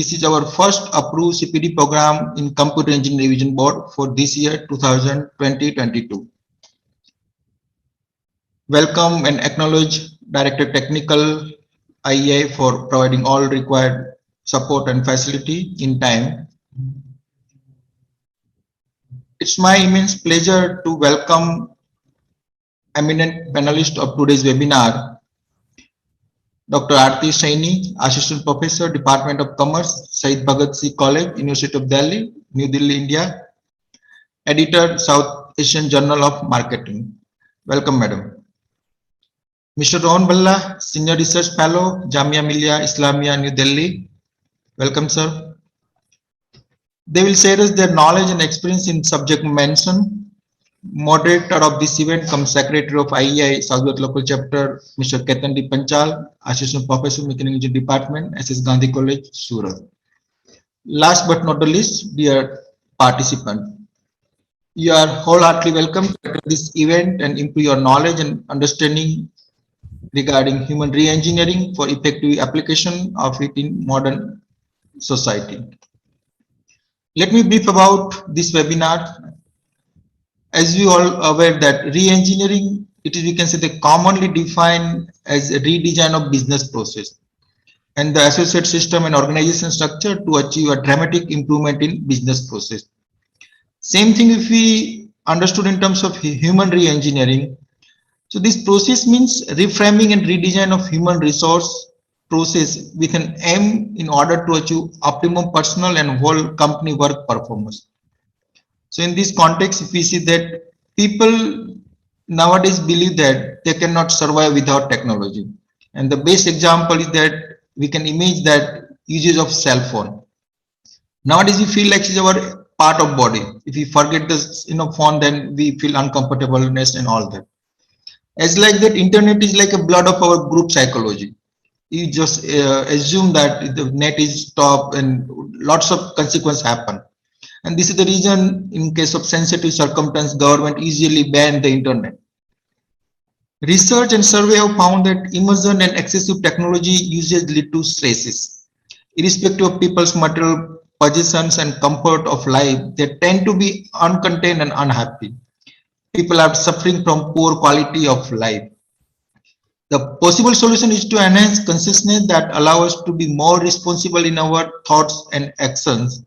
this is our first approved CPD program in Computer Engineering Revision Board for this year 2020-22. Welcome and acknowledge Director Technical IEI for providing all required support and facility in time. It's my immense pleasure to welcome eminent panelist of today's webinar, Dr. Aarti Saini, Assistant Professor, Department of Commerce, Syed Bhagat C College, University of Delhi, New Delhi, India, Editor, South Asian Journal of Marketing. Welcome, Madam. Mr. Rohan Bhalla, Senior Research Fellow, Jamia Millia Islamia, New Delhi. Welcome, sir. They will share us their knowledge and experience in subject mentioned. Moderator of this event comes Secretary of IEI Southwest Local Chapter, Mr. Ketan D. Panchal, Assistant Professor, Mechanical Engineering Department, SS Gandhi College, Surat. Last but not the least, dear participant, you are wholeheartedly welcome to this event and improve your knowledge and understanding regarding human re-engineering for effective application of it in modern society. Let me brief about this webinar. As we all aware that re-engineering, it is, we can say, the commonly defined as a redesign of business process and the associate system and organization structure to achieve a dramatic improvement in business process. Same thing if we understood in terms of human re-engineering. So this process means reframing and redesign of human resource process with an aim in order to achieve optimum personal and whole company work performance. So in this context, if we see that people nowadays believe that they cannot survive without technology. And the best example is that we can imagine that usage of cell phone. Nowadays we feel like it's our part of body. If we forget this phone, then we feel uncomfortableness and all that. As like that, internet is like a blood of our group psychology. You just assume that the net is stopped and lots of consequences happen. And this is the reason in case of sensitive circumstance, government easily banned the internet. Research and survey have found that immersion and excessive technology usage lead to stresses. Irrespective of people's material possessions and comfort of life, they tend to be uncontent and unhappy. People are suffering from poor quality of life. The possible solution is to enhance consciousness that allow us to be more responsible in our thoughts and actions.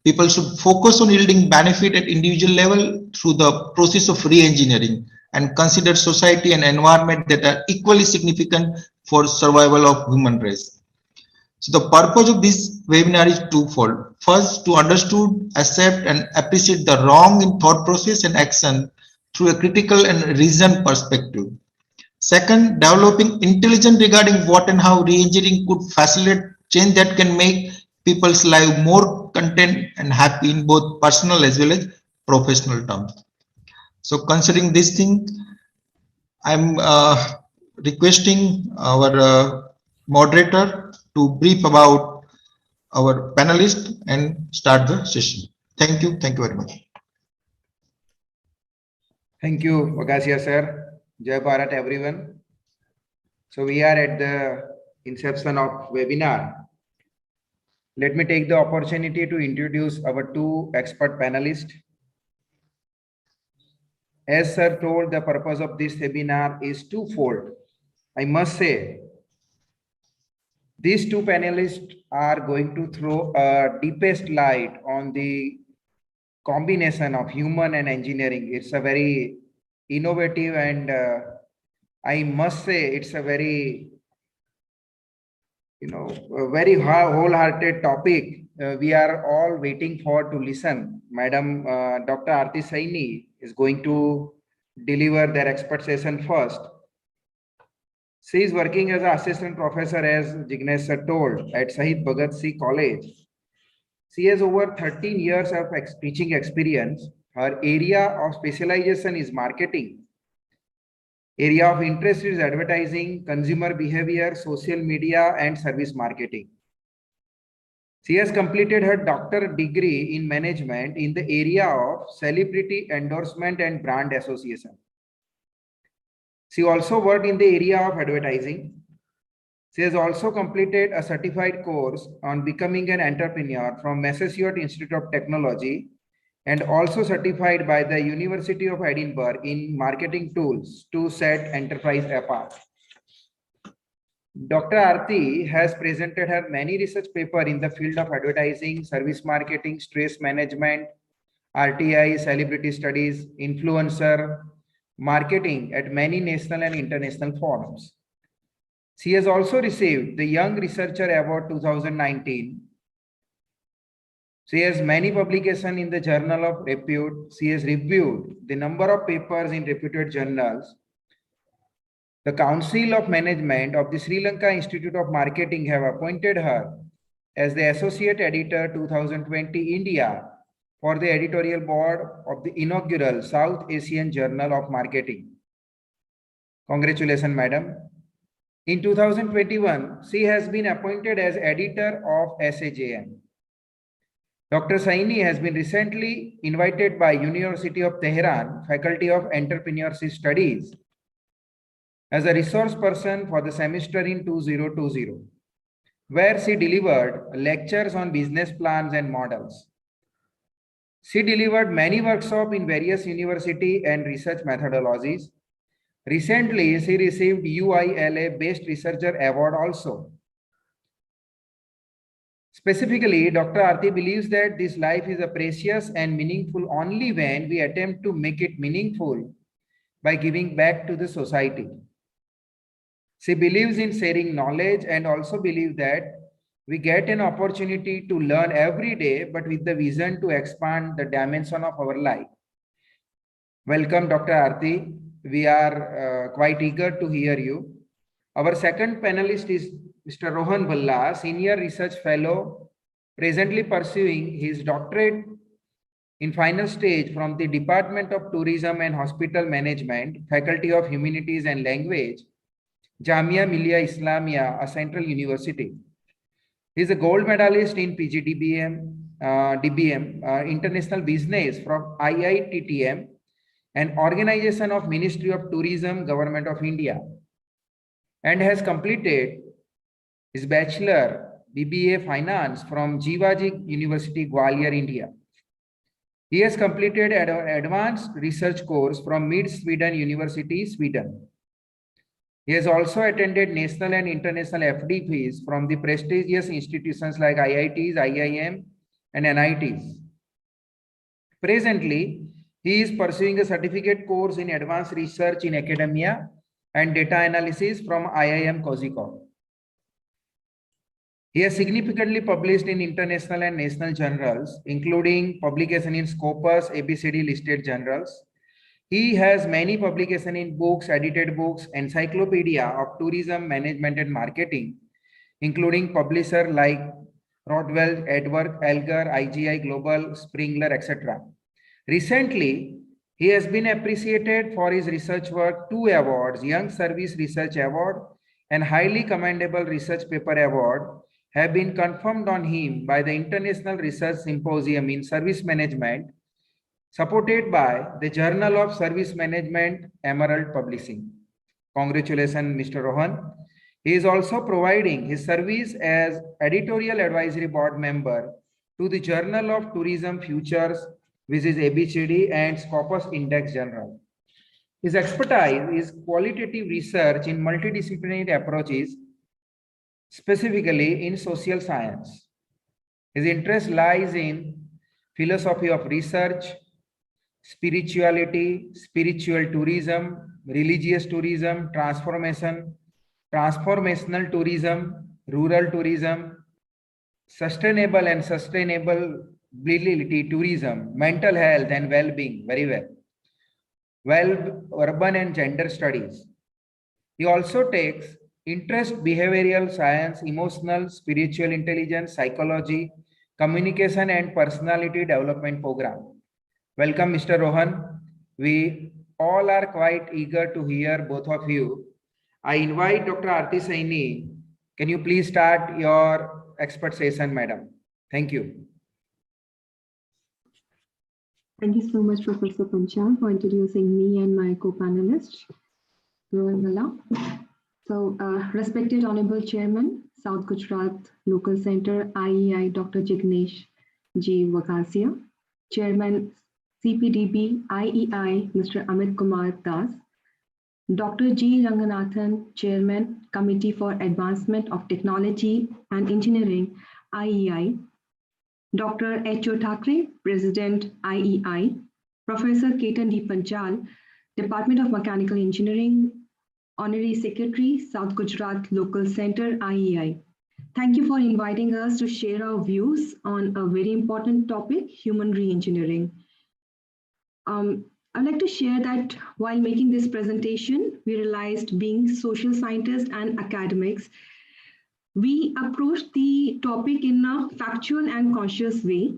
People should focus on yielding benefit at individual level through the process of re-engineering and consider society and environment that are equally significant for survival of human race. So the purpose of this webinar is twofold. First, to understand, accept and appreciate the wrong in thought process and action through a critical and reasoned perspective. Second, developing intelligence regarding what and how re-engineering could facilitate change that can make people's life more content and happy in both personal as well as professional terms. So considering this thing, I'm requesting our moderator to brief about our panelist and start the session. Thank you very much. Thank you, Vagasia sir. Jai Bharat everyone. So we are at the inception of webinar. Let me take the opportunity to introduce our two expert panelists. As sir told, the purpose of this webinar is twofold. I must say, these two panelists are going to throw a deepest light on the combination of human and engineering. It's a very innovative and I must say it's a very a very wholehearted topic. We are all waiting for to listen. Madam Dr. Aarti Saini is going to deliver their expert session first. She is working as an assistant professor, as Jignesh sir told, at Syed Bhagat C College. She has over 13 years of teaching experience. Her area of specialization is marketing. Area of interest is advertising, consumer behavior, social media, and service marketing. She has completed her doctorate degree in management in the area of celebrity endorsement and brand association. She also worked in the area of advertising. She has also completed a certified course on becoming an entrepreneur from Massachusetts Institute of Technology and also certified by the University of Edinburgh in marketing tools to set enterprise apart. Dr. Aarti has presented her many research papers in the field of advertising, service marketing, stress management, RTI, celebrity studies, influencer marketing at many national and international forums. She has also received the Young Researcher Award 2019. She has many publications in the Journal of Repute. She has reviewed the number of papers in reputed journals. The Council of Management of the Sri Lanka Institute of Marketing have appointed her as the Associate Editor 2020 India for the editorial board of the inaugural South Asian Journal of Marketing. Congratulations, Madam. In 2021, she has been appointed as editor of SAJM. Dr. Saini has been recently invited by University of Tehran Faculty of Entrepreneurship Studies as a resource person for the semester in 2020, where she delivered lectures on business plans and models. She delivered many workshops in various university and research methodologies. Recently, she received UILA Best Researcher Award also. Specifically, Dr. Aarti believes that this life is precious and meaningful only when we attempt to make it meaningful by giving back to the society. She believes in sharing knowledge and also believes that we get an opportunity to learn every day, but with the vision to expand the dimension of our life. Welcome, Dr. Aarti. We are quite eager to hear you. Our second panelist is Mr. Rohan Bhalla, Senior Research Fellow, presently pursuing his doctorate in final stage from the Department of Tourism and Hospital Management, Faculty of Humanities and Language, Jamia Millia Islamia, a Central University. He is a gold medalist in DBM, International Business from IITTM, an organization of Ministry of Tourism, Government of India, and has completed his Bachelor BBA Finance from Jivaji University, Gwalior, India. He has completed an advanced research course from Mid Sweden University, Sweden. He has also attended national and international FDPs from the prestigious institutions like IITs, IIM, and NITs. Presently, he is pursuing a certificate course in advanced research in academia and data analysis from IIM Kozhikode. He has significantly published in international and national journals, including publication in Scopus, ABCD listed journals. He has many publications in books, edited books, encyclopedia of tourism management and marketing, including publishers like Rodwell, Edward, Elgar, IGI Global, Springler, etc. Recently, he has been appreciated for his research work, 2 awards, Young Service Research Award and Highly Commendable Research Paper Award, have been confirmed on him by the International Research Symposium in Service Management, supported by the Journal of Service Management, Emerald Publishing. Congratulations, Mr. Rohan. He is also providing his service as editorial advisory board member to the Journal of Tourism Futures, which is ABCD, and Scopus Index Journal. His expertise is qualitative research in multidisciplinary approaches, specifically in social science. His interest lies in philosophy of research, spirituality, spiritual tourism, religious tourism, transformational tourism, rural tourism, sustainable and sustainability tourism, mental health and well-being, very well, urban and gender studies. He also takes interest behavioral science, emotional, spiritual intelligence, psychology, communication and personality development program. Welcome, Mr. Rohan. We all are quite eager to hear both of you. I invite Dr. Aarti Saini. Can you please start your expert session, madam? Thank you. Thank you so much, Professor Panchal, for introducing me and my co-panelist, Rohan Bhalla. Respected Honorable Chairman, South Gujarat Local Center, IEI, Dr. Jignesh G. Vakasia, Chairman, CPDB, IEI, Mr. Amit Kumar Das, Dr. G. Ranganathan, Chairman, Committee for Advancement of Technology and Engineering, IEI, Dr. H.O. Thackeray, President, IEI, Professor Ketan D. Panchal, Department of Mechanical Engineering, Honorary Secretary, South Gujarat Local Center, IEI. Thank you for inviting us to share our views on a very important topic, human reengineering. I'd like to share that while making this presentation, we realized being social scientists and academics, we approached the topic in a factual and conscious way.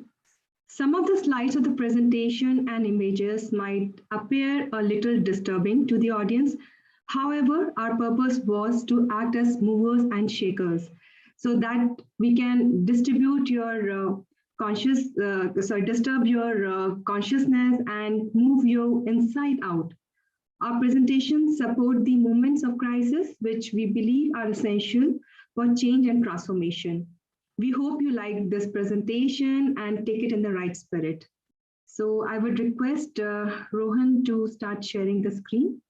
Some of the slides of the presentation and images might appear a little disturbing to the audience. However, our purpose was to act as movers and shakers so that we can distribute your disturb your consciousness and move you inside out. Our presentations support the moments of crisis, which we believe are essential for change and transformation. We hope you like this presentation and take it in the right spirit. So I would request Rohan to start sharing the screen.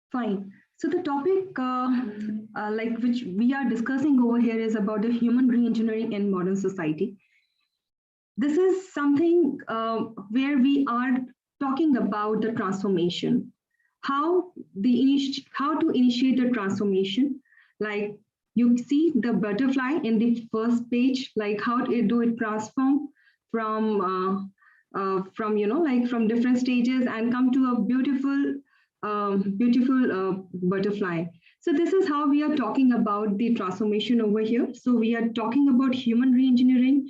Fine. So the topic which we are discussing over here is about the human reengineering in modern society. This is something where we are talking about the transformation, how to initiate the transformation. Like you see the butterfly in the first page, like how do it transform from from different stages and come to a beautiful butterfly. So this is how we are talking about the transformation over here. So we are talking about human reengineering.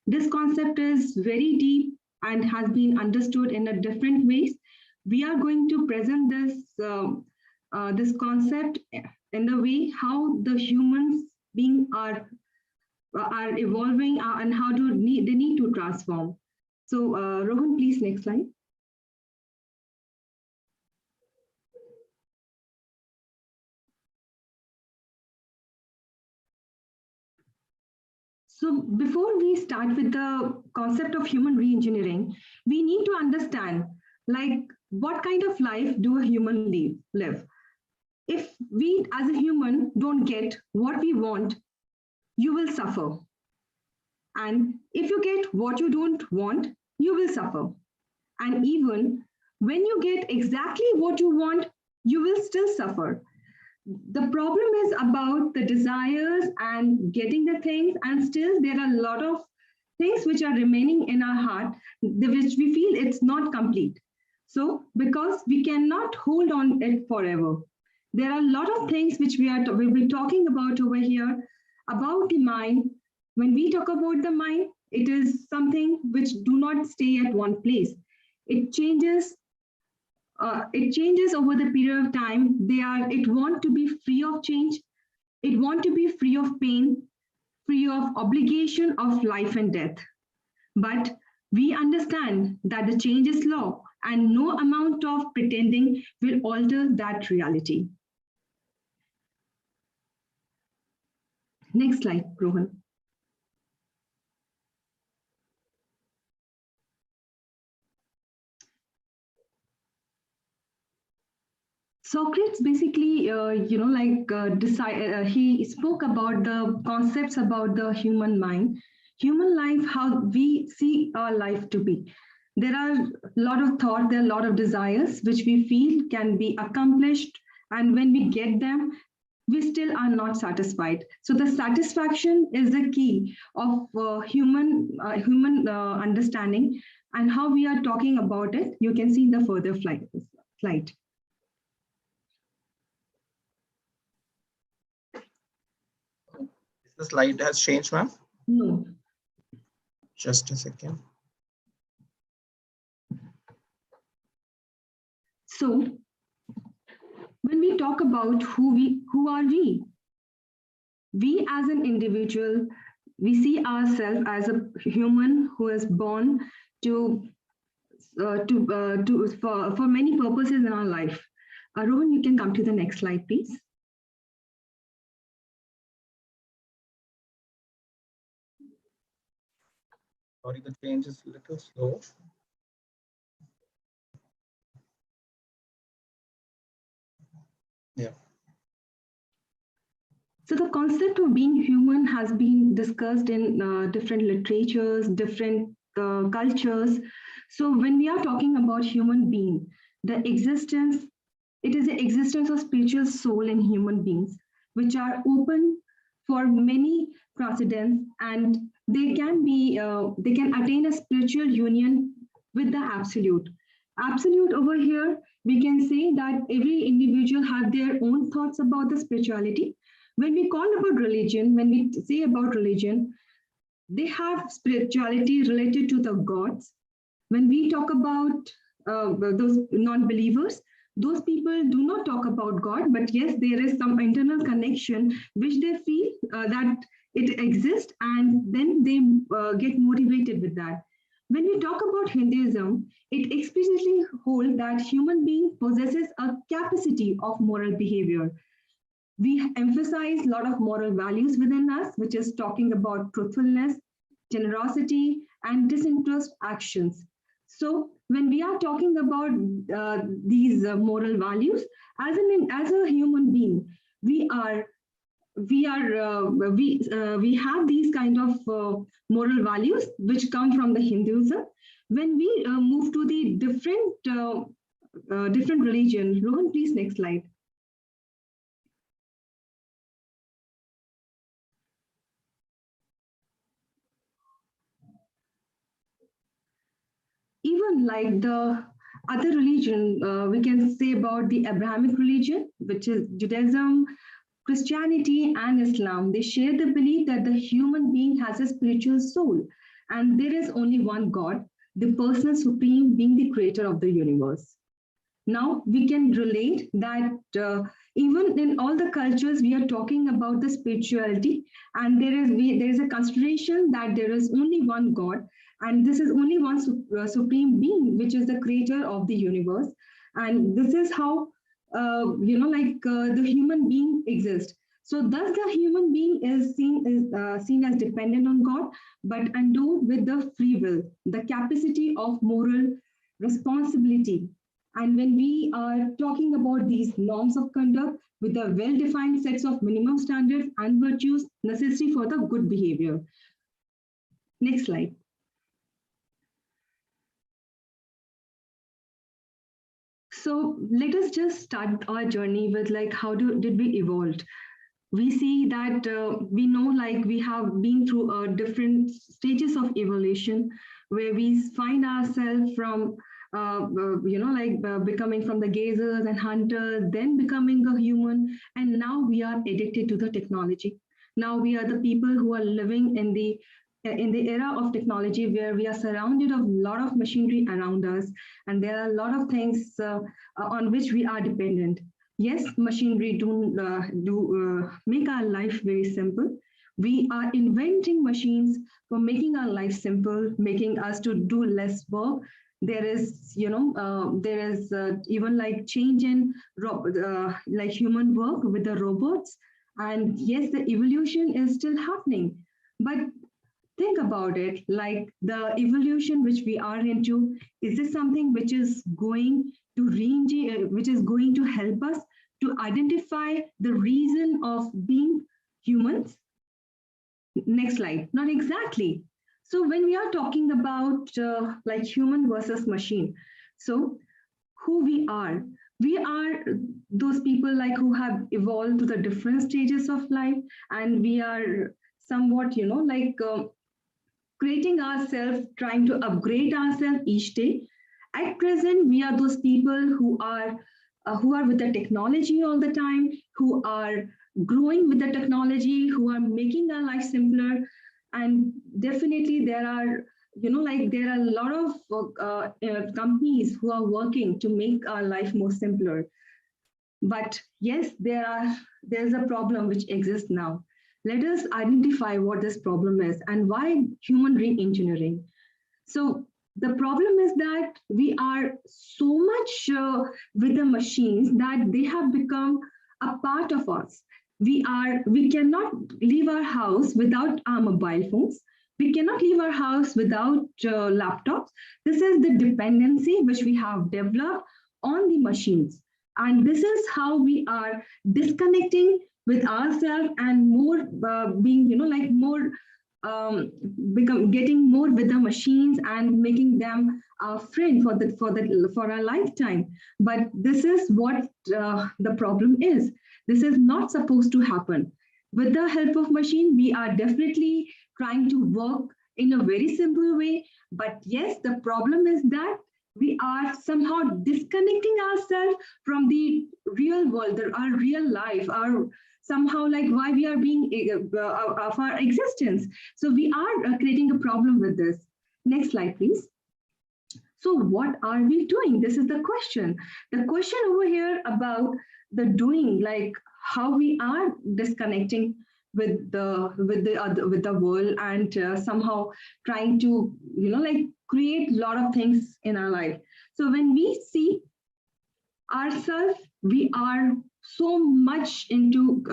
This concept is very deep and has been understood in a different ways. We are going to present this concept in the way how the humans being are evolving and how they need to transform. So Rohan, please next slide. So before we start with the concept of human reengineering, we need to understand like what kind of life do a human live? If we as a human don't get what we want, you will suffer. And if you get what you don't want, you will suffer. And even when you get exactly what you want, you will still suffer. The problem is about the desires and getting the things, and still there are a lot of things which are remaining in our heart, which we feel it's not complete. So because we cannot hold on it forever, there are a lot of things which we'll be talking about over here about the mind. When we talk about the mind, it is something which do not stay at one place. It changes over the period of time. It want to be free of change. It want to be free of pain, free of obligation of life and death. But we understand that the change is law and no amount of pretending will alter that reality. Next slide, Rohan. Socrates basically, he spoke about the concepts about the human mind, human life, how we see our life to be. There are a lot of thought, there are a lot of desires which we feel can be accomplished, and when we get them, we still are not satisfied. So the satisfaction is the key of human understanding, and how we are talking about it, you can see in the further slide. The slide has changed, ma'am? No. Just a second. So when we talk about who are we? We as an individual, we see ourselves as a human who is born to for many purposes in our life. Rohan, you can come to the next slide, please. Sorry, the change is a little slow. Yeah. So the concept of being human has been discussed in different literatures, different cultures. So when we are talking about human being, the existence, it is the existence of spiritual soul in human beings, which are open for many precedents, and they can attain a spiritual union with the absolute. Absolute over here, we can say that every individual have their own thoughts about the spirituality. When we call about religion, when we say about religion, they have spirituality related to the gods. When we talk about those non-believers, those people do not talk about God, but yes, there is some internal connection which they feel that it exists, and then they get motivated with that. When we talk about Hinduism, it explicitly holds that human being possesses a capacity of moral behavior. We emphasize a lot of moral values within us, which is talking about truthfulness, generosity, and disinterest actions. So when we are talking about these moral values, as a human being, we have these kind of moral values which come from the Hinduism. When we move to the different religion, Rohan, please next slide. Even like the other religion, we can say about the Abrahamic religion, which is Judaism, Christianity, and Islam. They share the belief that the human being has a spiritual soul, and there is only one God, the personal supreme being the creator of the universe. Now we can relate that even in all the cultures we are talking about the spirituality, and there is a consideration that there is only one God, and this is only one supreme being, which is the creator of the universe, and this is how the human being exists. So thus the human being is seen as dependent on God, but endowed with the free will, the capacity of moral responsibility. And when we are talking about these norms of conduct with the well-defined sets of minimum standards and virtues necessary for the good behavior. Next slide. So let us just start our journey with like did we evolve? We see that we know like we have been through different stages of evolution where we find ourselves from becoming from the gazers and hunters, then becoming a human, and now we are addicted to the technology. Now we are the people who are living in the era of technology where we are surrounded of a lot of machinery around us, and there are a lot of things on which we are dependent. Yes, machinery do make our life very simple. We are inventing machines for making our life simple, making us to do less work. There is, even like change in like human work with the robots. And yes, the evolution is still happening. But think about it, like the evolution which we are into, is this something which is going to which is going to help us to identify the reason of being humans? Next slide. Not exactly. So when we are talking about like human versus machine, so who we are those people like who have evolved to the different stages of life, and we are somewhat creating ourselves, trying to upgrade ourselves each day. At present, we are those people who are with the technology all the time, who are growing with the technology, who are making our life simpler. And definitely there are, there are a lot of companies who are working to make our life more simpler. But yes, there's a problem which exists now. Let us identify what this problem is and why human re-engineering. So the problem is that we are so much with the machines that they have become a part of us. We cannot leave our house without our mobile phones. We cannot leave our house without laptops. This is the dependency which we have developed on the machines. And this is how we are disconnecting with ourselves and more being, like more become getting more with the machines and making them our friend for our lifetime. But this is what the problem is. This is not supposed to happen. With the help of machine, we are definitely trying to work in a very simple way. But yes, the problem is that we are somehow disconnecting ourselves from the real world, our real life, our somehow like why we are being of our existence. So we are creating a problem with this. Next slide, please. So what are we doing? This is the question. The question over here about the doing, like how we are disconnecting with the world and somehow trying to like create a lot of things in our life. So when we see ourselves, we are so much into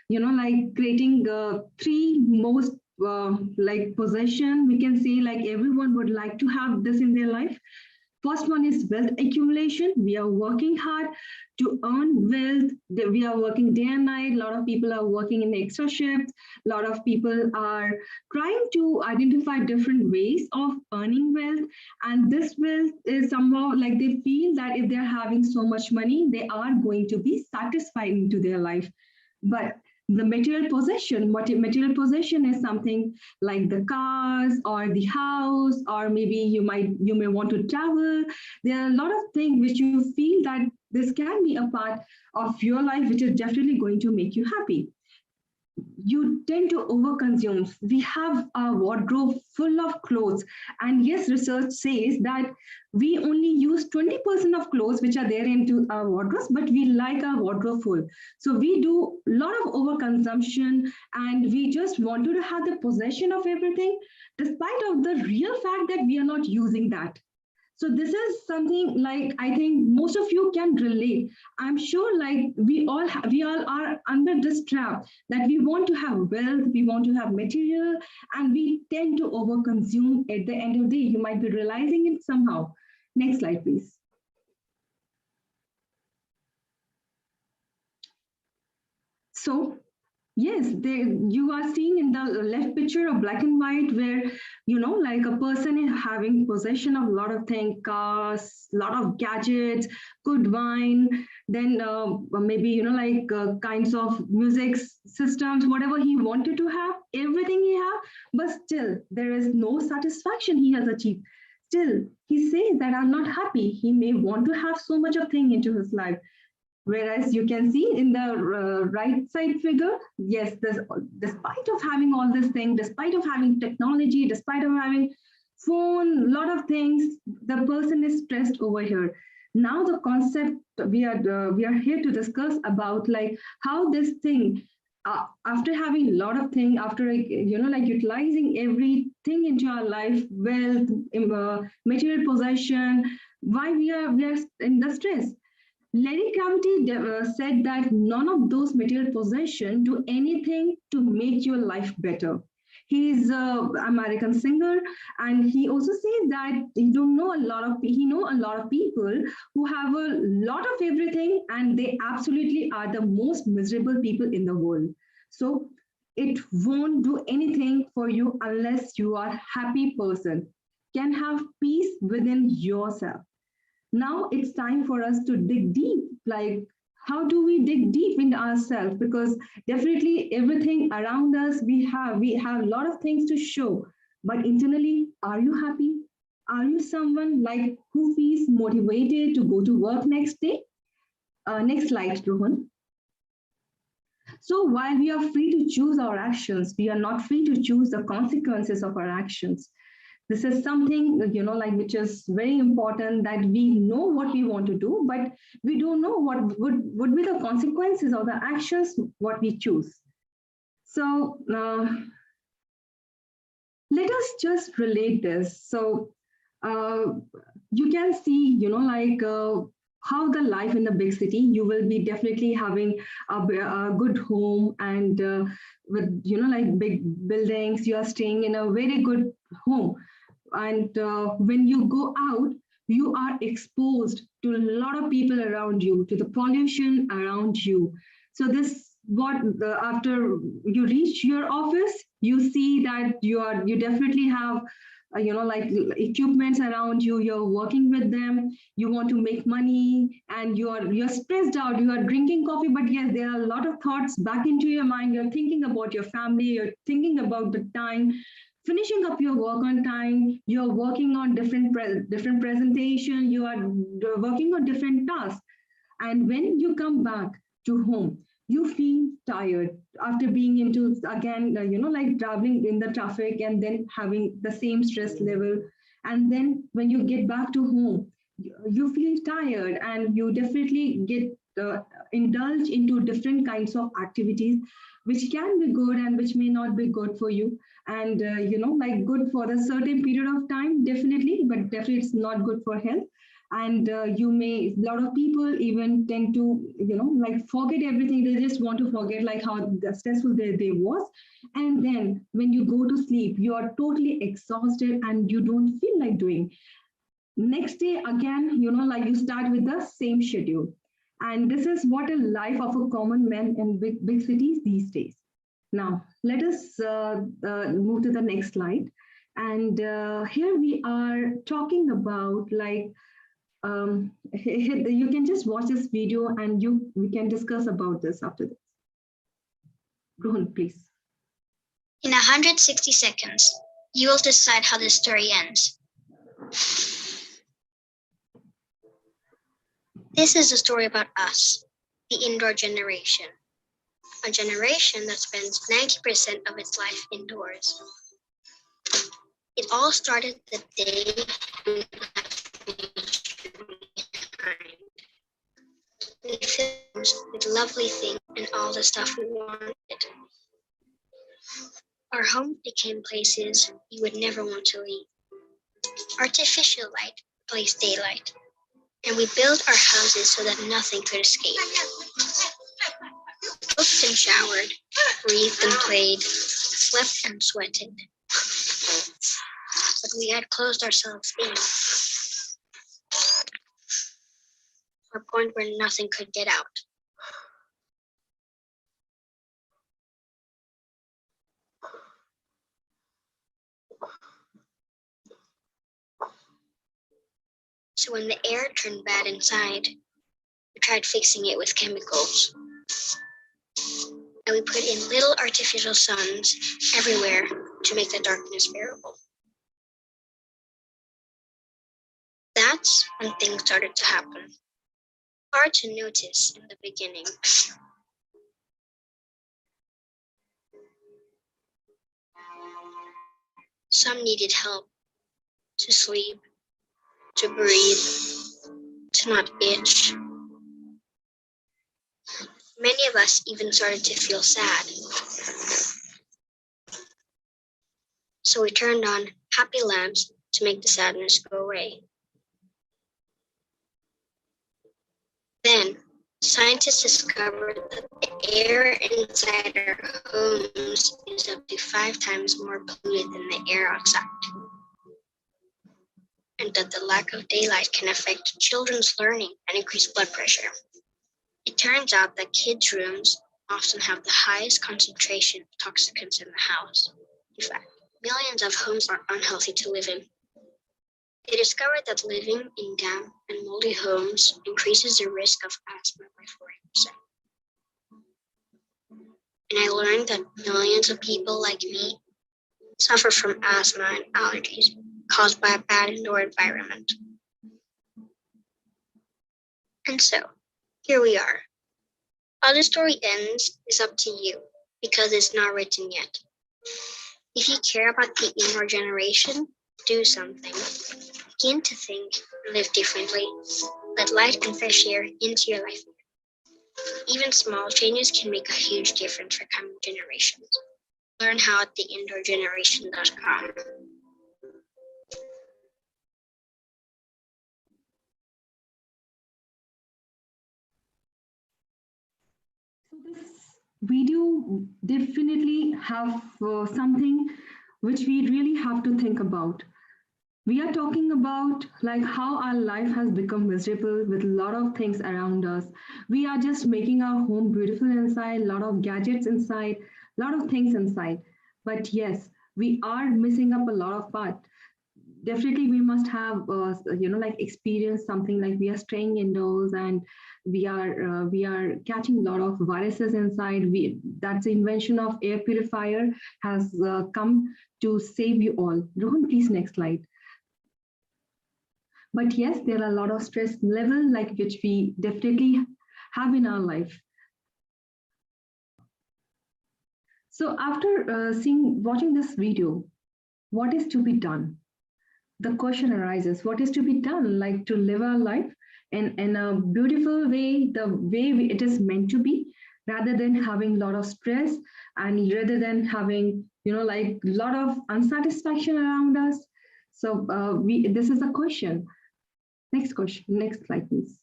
like creating three most like possession. We can say like everyone would like to have this in their life. First one is wealth accumulation. We are working hard to earn wealth. We are working day and night. A lot of people are working in extra shifts. A lot of people are trying to identify different ways of earning wealth. And this wealth is somehow like they feel that if they're having so much money, they are going to be satisfied into their life. But the material possession is something like the cars or the house, or maybe you may want to travel. There are a lot of things which you feel that this can be a part of your life, which is definitely going to make you happy. You tend to overconsume. We have a wardrobe full of clothes, and yes, research says that we only use 20% of clothes which are there into our wardrobes, but we like our wardrobe full. So we do a lot of overconsumption, and we just want to have the possession of everything, despite of the real fact that we are not using that. So this is something like I think most of you can relate. I'm sure like we all are under this trap that we want to have wealth, we want to have material, and we tend to overconsume. At the end of the day, you might be realizing it somehow. Next slide, please. So yes, you are seeing in the left picture a black and white where, like a person is having possession of a lot of things, cars, a lot of gadgets, good wine, then maybe, kinds of music systems, whatever he wanted to have, everything he have, but still there is no satisfaction he has achieved. Still, he says that I'm not happy. He may want to have so much of thing into his life. Whereas you can see in the right side figure, yes, despite of having all this thing, despite of having technology, despite of having phone, lot of things, the person is stressed over here. Now the concept we are here to discuss about like how this thing, after having a lot of thing, after like utilizing everything into our life, wealth, material possession, why we are in the stress. Larry Kravitz said that none of those material possessions do anything to make your life better. He's an American singer, and he also says that he know a lot of people who have a lot of everything, and they absolutely are the most miserable people in the world. So it won't do anything for you unless you are a happy person, can have peace within yourself. Now it's time for us to dig deep. Like, how do we dig deep in ourselves? Because definitely everything around us, we have a lot of things to show. But internally, are you happy? Are you someone like who feels motivated to go to work next day? Next slide, Rohan. So while we are free to choose our actions, we are not free to choose the consequences of our actions. This is something, like which is very important, that we know what we want to do, but we don't know what would be the consequences or the actions what we choose. So let us just relate this. So you can see, how the life in the big city, you will be definitely having a good home, and with, like big buildings, you are staying in a very good home. And when you go out, you are exposed to a lot of people around you, to the pollution around you. So this, after you reach your office, you see that you definitely have like equipments around you, you're working with them, you want to make money, and you're stressed out, you are drinking coffee, but yes, there are a lot of thoughts back into your mind. You're thinking about your family, you're thinking about the time, finishing up your work on time, you're working on different presentation, you are working on different tasks. And when you come back to home, you feel tired after being into, again, like traveling in the traffic and then having the same stress level. And then when you get back to home, you feel tired, and you definitely get indulge into different kinds of activities, which can be good and which may not be good for you. And, like good for a certain period of time, definitely, but definitely it's not good for health. And you may, a lot of people even tend to, like forget everything. They just want to forget like how stressful their day was. And then when you go to sleep, you are totally exhausted and you don't feel like doing. Next day again, like you start with the same schedule. And this is what a life of a common man in big cities these days. Now, let us move to the next slide. And here we are talking about like, you can just watch this video and we can discuss about this after this. Rohan, please. In 160 seconds, you will decide how this story ends. This is a story about us, the indoor generation. A generation that spends 90% of its life indoors. It all started the day we left nature behind. We filled with lovely things and all the stuff we wanted. Our homes became places you would never want to leave. Artificial light replaced daylight, and we built our houses so that nothing could escape. Cooked and showered, breathed and played, slept and sweated. But we had closed ourselves in, to a point where nothing could get out. So when the air turned bad inside, we tried fixing it with chemicals. And we put in little artificial suns everywhere to make the darkness bearable. That's when things started to happen. Hard to notice in the beginning. Some needed help to sleep, to breathe, to not itch. Many of us even started to feel sad. So we turned on happy lamps to make the sadness go away. Then, scientists discovered that the air inside our homes is up to 5 times more polluted than the air outside, and that the lack of daylight can affect children's learning and increase blood pressure. It turns out that kids' rooms often have the highest concentration of toxicants in the house. In fact, millions of homes are unhealthy to live in. They discovered that living in damp and moldy homes increases the risk of asthma by 40%. And I learned that millions of people like me suffer from asthma and allergies caused by a bad indoor environment. And so, here we are. How the story ends is up to you, because it's not written yet. If you care about the indoor generation, do something, begin to think, live differently, let light and fresh air into your life. Even small changes can make a huge difference for coming generations. Learn how at theindoorgeneration.com. So this video definitely have something which we really have to think about. We are talking about like how our life has become miserable with a lot of things around us. We are just making our home beautiful inside, a lot of gadgets inside, a lot of things inside. But yes, we are missing up a lot of part. Definitely we must have like experience something like we are staying indoors and we are catching a lot of viruses inside. We That's the invention of air purifier has come to save you all. Rohan, please next slide. But yes, there are a lot of stress level like which we definitely have in our life. So after watching this video, what is to be done? The question arises, what is to be done? Like to live our life in a beautiful way, the way it is meant to be, rather than having a lot of stress and rather than having, like a lot of unsatisfaction around us. So this is the question. Next question, next slide, please.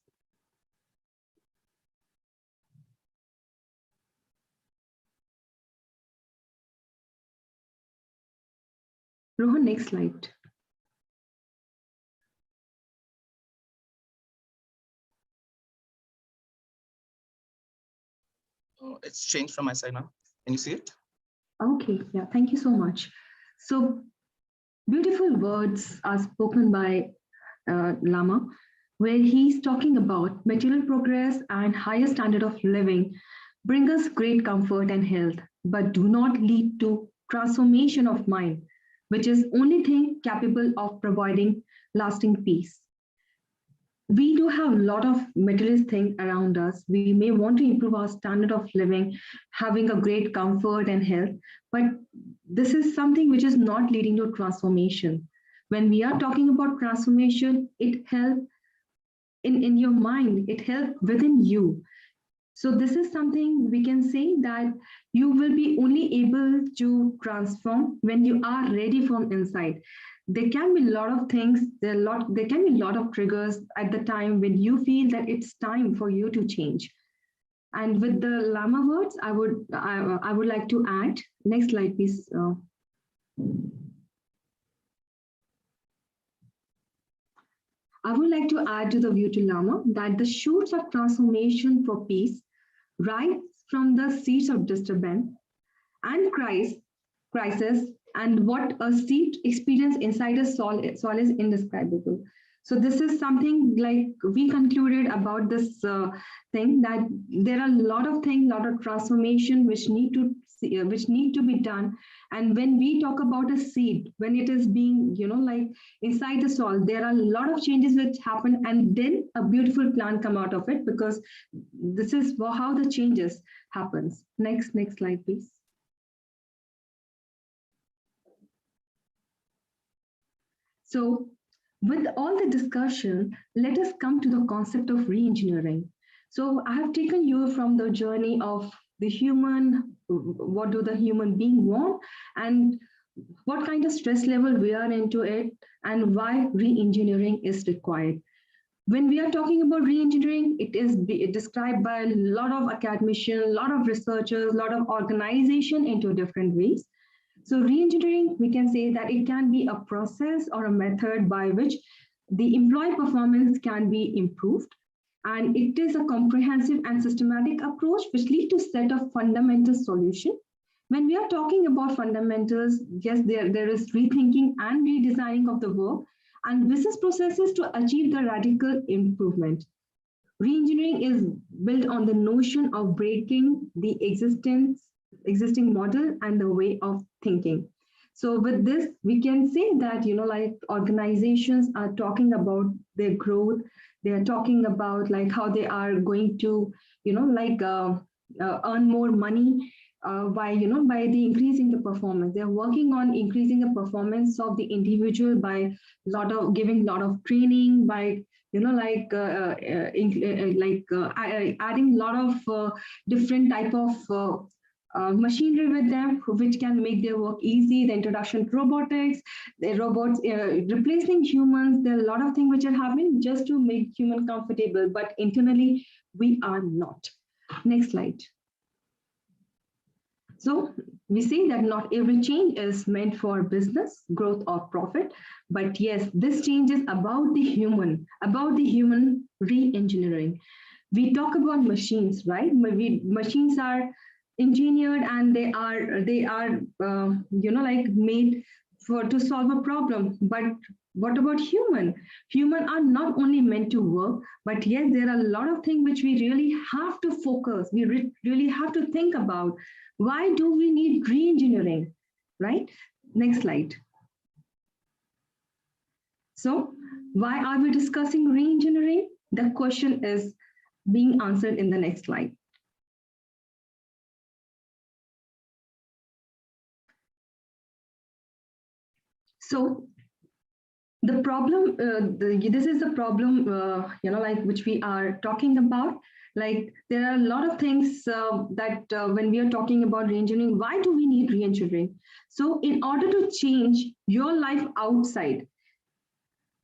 Rohan, next slide. Oh, it's changed from my side now. Can you see it? Okay, yeah, thank you so much. So beautiful words are spoken by Lama, where he's talking about material progress and higher standard of living bring us great comfort and health, but do not lead to transformation of mind, which is only thing capable of providing lasting peace. We do have a lot of materialist things around us. We may want to improve our standard of living, having a great comfort and health, but this is something which is not leading to transformation. When we are talking about transformation, it helps in your mind, it helps within you. So this is something we can say that you will be only able to transform when you are ready from inside. There can be a lot of things, there can be a lot of triggers at the time when you feel that it's time for you to change. And with the Lama words, I would like to add, next slide, please. I would like to add to the view to Lama that the shoots of transformation for peace rise from the seeds of disturbance and crisis, and what a seed experience inside a soul is indescribable. So this is something like we concluded about this thing, that there are a lot of things, a lot of transformation which need to be done. And when we talk about a seed, when it is being, like inside the soil, there are a lot of changes which happen, and then a beautiful plant come out of it, because this is how the changes happens. Next slide, please. So with all the discussion, let us come to the concept of re-engineering. So I have taken you from the journey of the human, what do the human being want, and what kind of stress level we are into it, and why re-engineering is required. When we are talking about re-engineering, it is described by a lot of academicians, a lot of researchers, a lot of organization into different ways. So re-engineering, we can say that it can be a process or a method by which the employee performance can be improved. And it is a comprehensive and systematic approach which lead to set of fundamental solution. When we are talking about fundamentals, yes, there is rethinking and redesigning of the work and business processes to achieve the radical improvement. Re-engineering is built on the notion of breaking the existing model and the way of thinking. So with this, we can say that, like organizations are talking about their growth. They are talking about like how they are going to, earn more money. by by the increasing the performance. They're working on increasing the performance of the individual by giving lot of training, by adding a lot of different type of machinery with them, which can make their work easy. The introduction to robotics, the robots replacing humans. There are a lot of things which are happening just to make human comfortable, but internally we are not. Next slide. So we see that not every change is meant for business, growth, or profit. But yes, this change is about the human re-engineering. We talk about machines, right? Machines are engineered and they are made to solve a problem. But what about human? Human are not only meant to work, but yes, there are a lot of things which we really have to focus. We really have to think about. Why do we need re-engineering, right? Next slide. So why are we discussing re-engineering? The question is being answered in the next slide. So the problem, this is the problem, which we are talking about. Like there are a lot of things that when we are talking about re-engineering, why do we need re-engineering? So in order to change your life outside,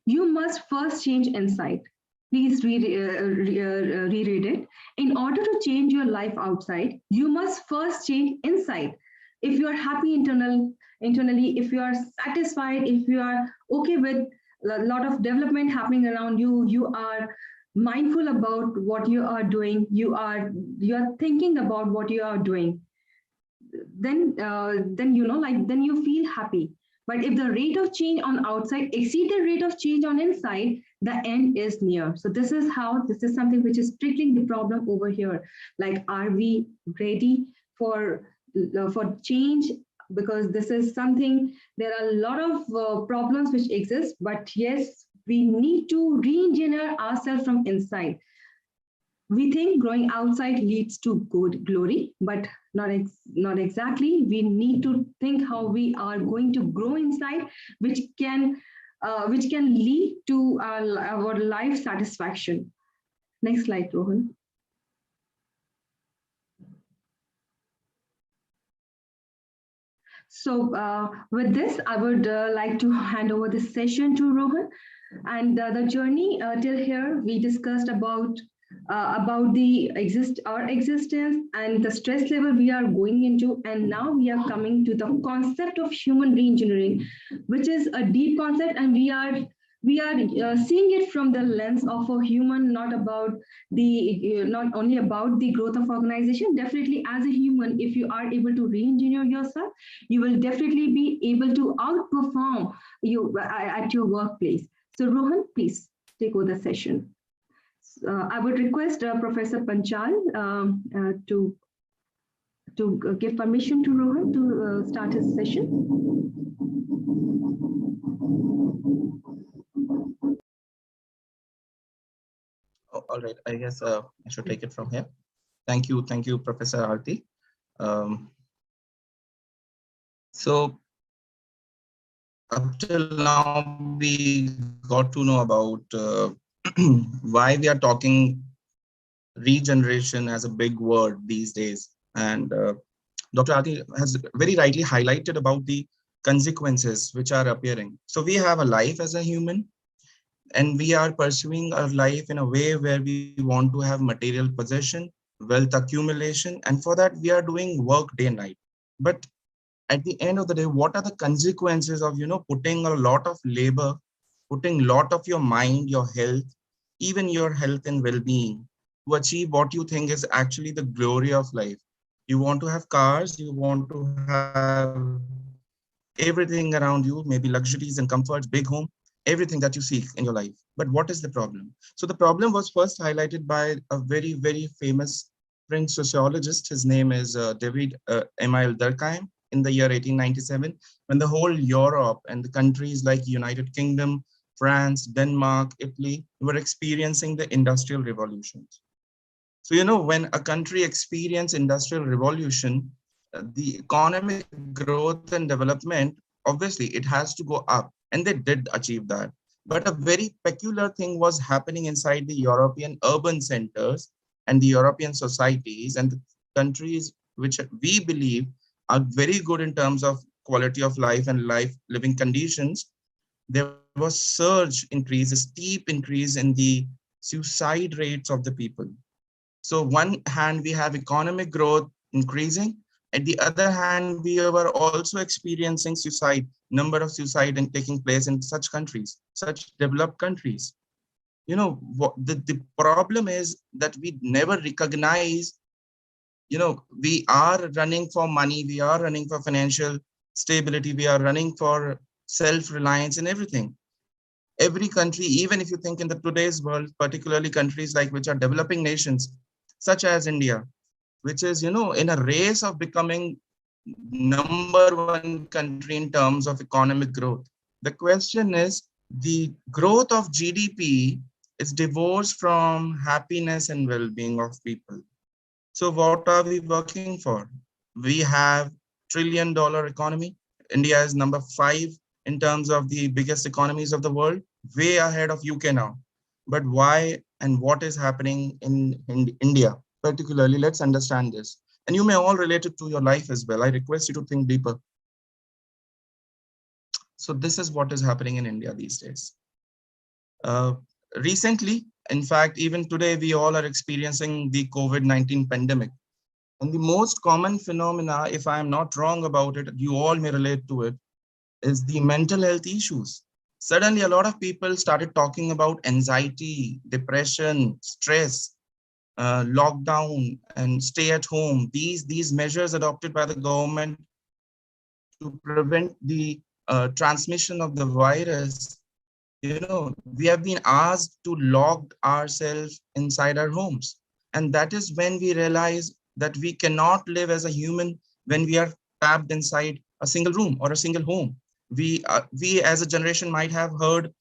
you must first change inside. Please reread it. In order to change your life outside, you must first change inside. If you are happy internally, if you are satisfied, if you are okay with a lot of development happening around you, you are mindful about what you are doing, you are thinking about what you are doing, then you feel happy. But if the rate of change on outside exceeds the rate of change on inside, the end is near. So this is something which is triggering the problem over here. Like, are we ready for change? Because this is something, there are a lot of problems which exist, but yes, we need to re-engineer ourselves from inside. We think growing outside leads to good glory, but not exactly. We need to think how we are going to grow inside, which can lead to our life satisfaction. Next slide, Rohan. So with this, I would like to hand over this session to Rohan. And the journey till here, we discussed about the our existence and the stress level we are going into. And now we are coming to the concept of human re-engineering, which is a deep concept, and we are seeing it from the lens of a human, not only about the growth of organization. Definitely, as a human, if you are able to re-engineer yourself, you will definitely be able to outperform you at your workplace. So Rohan, please take over the session. I would request Professor Panchal to give permission to Rohan to start his session. Oh, all right, I guess I should take it from here. Thank you, Professor Aarti. So up till now, we got to know about why we are talking regeneration as a big word these days. And Dr. Aarti has very rightly highlighted about the consequences which are appearing. So we have a life as a human, and we are pursuing our life in a way where we want to have material possession, wealth accumulation, and for that we are doing work day and night. But at the end of the day, what are the consequences of putting a lot of labor, putting a lot of your mind, your health, even your health and well-being to achieve what you think is actually the glory of life? You want to have cars, you want to have everything around you, maybe luxuries and comforts, big home, everything that you seek in your life. But what is the problem? So the problem was first highlighted by a very, very famous French sociologist. His name is David Emile Durkheim, in the year 1897, when the whole Europe and the countries like United Kingdom, France, Denmark, Italy were experiencing the industrial revolutions. So, when a country experiences industrial revolution, the economic growth and development, obviously it has to go up, and they did achieve that. But a very peculiar thing was happening inside the European urban centers and the European societies and the countries which we believe are very good in terms of quality of life and living conditions. There was surge increase, a steep increase in the suicide rates of the people. So one hand, we have economic growth increasing. At the other hand, we were also experiencing suicide, number of suicide and taking place in such countries, such developed countries. You know, what the problem is that we never recognize, we are running for money, we are running for financial stability, we are running for self-reliance and everything. Every country, even if you think in the today's world, particularly countries like which are developing nations, such as India, which is, in a race of becoming #1 country in terms of economic growth. The question is, the growth of GDP is divorced from happiness and well-being of people. So what are we working for? We have $1 trillion economy. India is #5 in terms of the biggest economies of the world, way ahead of UK now. But why and what is happening in India? Particularly, let's understand this. And you may all relate it to your life as well. I request you to think deeper. So this is what is happening in India these days. Recently, in fact, even today, we all are experiencing the COVID-19 pandemic. And the most common phenomena, if I am not wrong about it, you all may relate to it, is the mental health issues. Suddenly, a lot of people started talking about anxiety, depression, stress, lockdown, and stay at home. These measures adopted by the government to prevent the transmission of the virus. We have been asked to lock ourselves inside our homes. And that is when we realize that we cannot live as a human when we are trapped inside a single room or a single home. We as a generation might have heard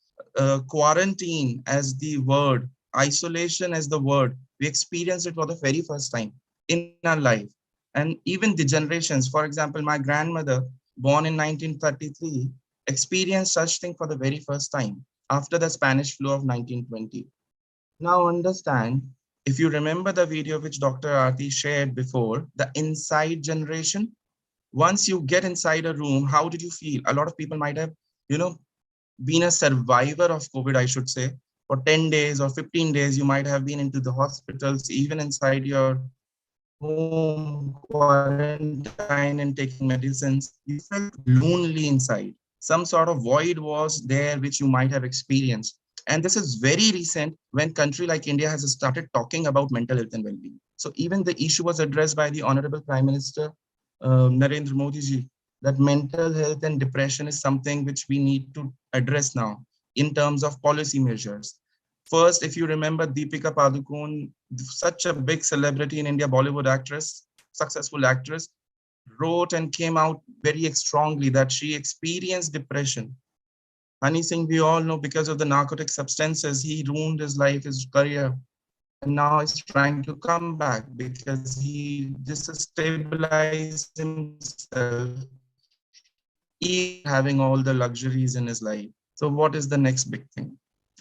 quarantine as the word, isolation as the word. We experienced it for the very first time in our life. And even the generations, for example, my grandmother, born in 1933, experienced such thing for the very first time after the Spanish flu of 1920. Now understand, if you remember the video which Dr. Aarti shared before, the inside generation, once you get inside a room, how did you feel? A lot of people might have, been a survivor of COVID, I should say. For 10 days or 15 days, you might have been into the hospitals, even inside your home, quarantine and taking medicines. You felt lonely inside. Some sort of void was there which you might have experienced. And this is very recent when country like India has started talking about mental health and well-being. So even the issue was addressed by the Honorable Prime Minister, Narendra Modi ji, that mental health and depression is something which we need to address now in terms of policy measures. First, if you remember, Deepika Padukone, such a big celebrity in India, Bollywood actress, successful actress, wrote and came out very strongly that she experienced depression. Honey Singh, we all know, because of the narcotic substances, he ruined his life, his career. And now he's trying to come back because he destabilized himself, having all the luxuries in his life. So what is the next big thing?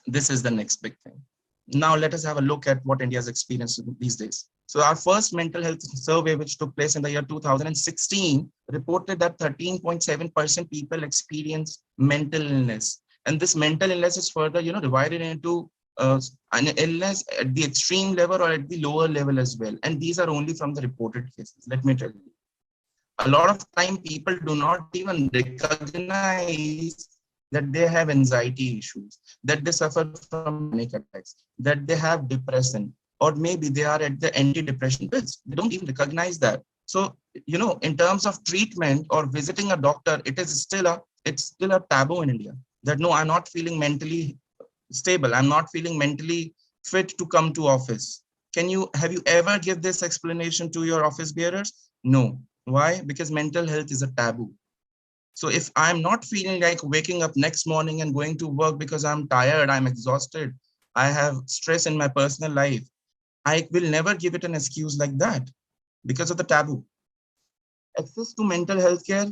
This is the next big thing. Now let us have a look at what India has experienced these days. So our first mental health survey, which took place in the year 2016, reported that 13.7% people experience mental illness. And this mental illness is further, divided into an illness at the extreme level or at the lower level as well. And these are only from the reported cases. Let me tell you. A lot of time people do not even recognize that they have anxiety issues, that they suffer from panic attacks, that they have depression, or maybe they are at the antidepressant pills. They don't even recognize that. So, in terms of treatment or visiting a doctor, it's still a taboo in India. That no, I'm not feeling mentally stable. I'm not feeling mentally fit to come to office. Have you ever give this explanation to your office bearers? No. Why? Because mental health is a taboo. So if I'm not feeling like waking up next morning and going to work because I'm tired, I'm exhausted, I have stress in my personal life, I will never give it an excuse like that because of the taboo. access to mental health care,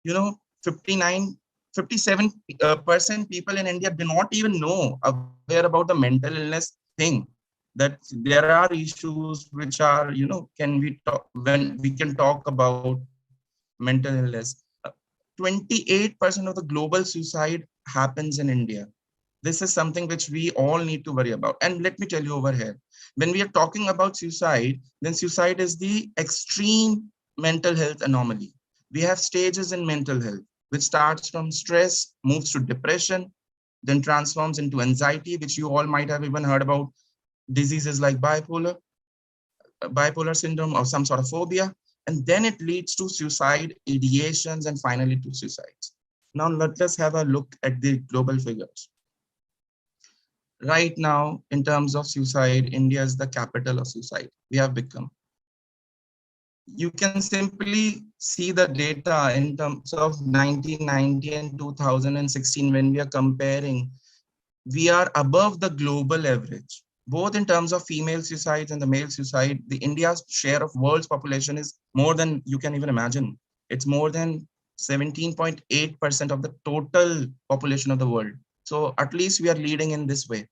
57% people in India do not even know aware about the mental illness thing, that there are issues which are, can we talk when we can talk about mental illness. 28% of the global suicide happens in India. This is something which we all need to worry about. And let me tell you over here, when we are talking about suicide, then suicide is the extreme mental health anomaly. We have stages in mental health, which starts from stress, moves to depression, then transforms into anxiety, which you all might have even heard about diseases like bipolar syndrome or some sort of phobia. And then it leads to suicide ideations and finally to suicides. Now let us have a look at the global figures. Right now, in terms of suicide, India is the capital of suicide. We have become. You can simply see the data in terms of 1990 and 2016 when we are comparing. We are above the global average, both in terms of female suicides and the male suicide. The India's share of world's population is more than you can even imagine. It's more than 17.8% of the total population of the world. So at least we are leading in this way.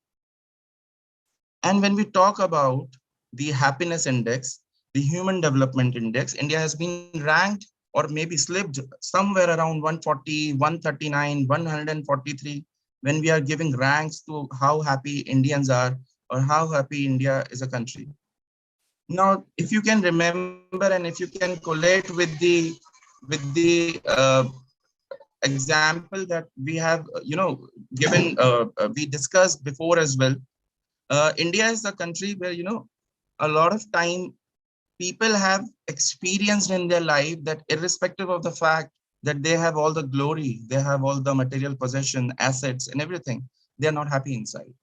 And when we talk about the happiness index, the human development index, India has been ranked or maybe slipped somewhere around 140, 139, 143 when we are giving ranks to how happy Indians are or how happy India is a country. Now, if you can remember and if you can collate with the example that we have, given, we discussed before as well. India is a country where, a lot of time people have experienced in their life that irrespective of the fact that they have all the glory, they have all the material possession, assets and everything, they're not happy inside.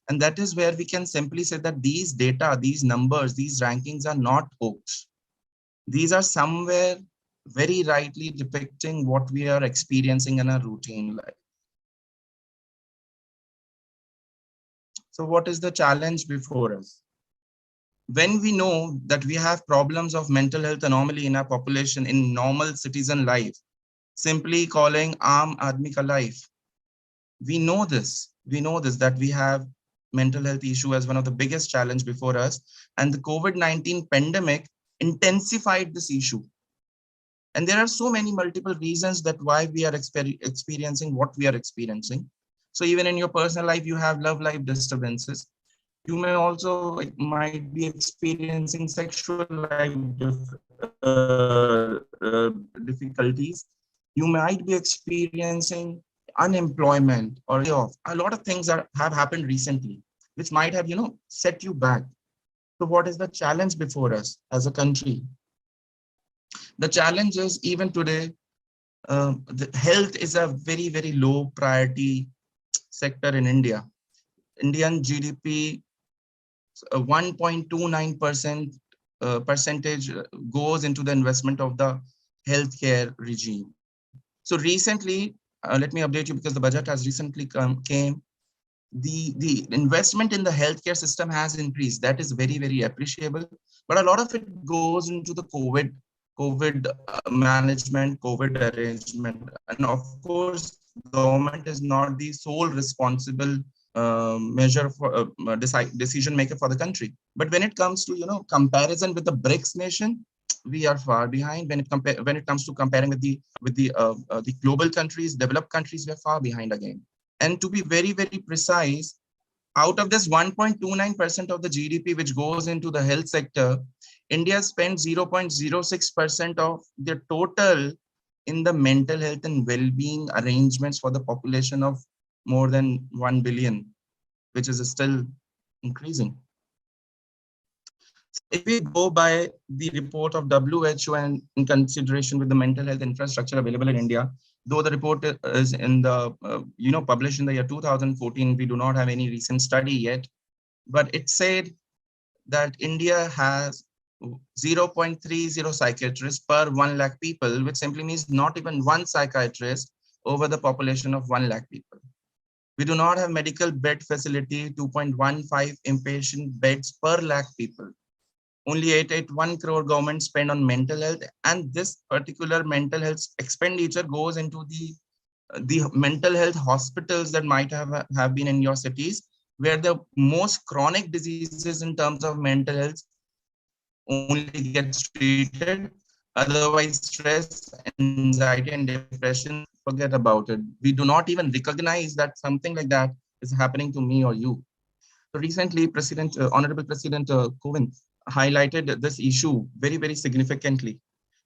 And that is where we can simply say that these data, these numbers, these rankings are not hoax. These are somewhere very rightly depicting what we are experiencing in our routine life. So what is the challenge before us? When we know that we have problems of mental health anomaly in our population in normal citizen life, simply calling Aam Aadmi Ka life, we know this that we have mental health issue as one of the biggest challenge before us, and the COVID-19 pandemic intensified this issue. And there are so many multiple reasons that why we are experiencing what we are experiencing. So even in your personal life, you have love life disturbances. You may also might be experiencing sexual life difficulties. You might be experiencing unemployment or layoff. A lot of things have happened recently, which might have, set you back. So what is the challenge before us as a country? The challenge is even today, the health is a very, very low priority sector in India. Indian GDP, 1.29% percentage goes into the investment of the healthcare regime. So recently, let me update you because the budget has recently came. The investment in the healthcare system has increased. That is very, very appreciable. But a lot of it goes into the COVID management, COVID arrangement. And of course, government is not the sole responsible measure for decision maker for the country. But when it comes to comparison with the BRICS nation, we are far behind. When it comes to comparing with the global countries, developed countries, we are far behind again. And to be very, very precise, out of this 1.29% of the GDP which goes into the health sector, India spends 0.06% of the total in the mental health and well-being arrangements for the population of more than 1 billion, which is still increasing. If we go by the report of WHO and in consideration with the mental health infrastructure available in India, though the report is in the, published in the year 2014, we do not have any recent study yet, but it said that India has 0.30 psychiatrists per 1 lakh people, which simply means not even one psychiatrist over the population of 1 lakh people. We do not have medical bed facility, 2.15 inpatient beds per lakh people. only 881 crore government spend on mental health, and this particular mental health expenditure goes into the mental health hospitals that might have been in your cities, where the most chronic diseases in terms of mental health only gets treated. Otherwise, stress, anxiety, and depression, forget about it. We do not even recognize that something like that is happening to me or you. So recently, Honorable President Kovind highlighted this issue very, very significantly.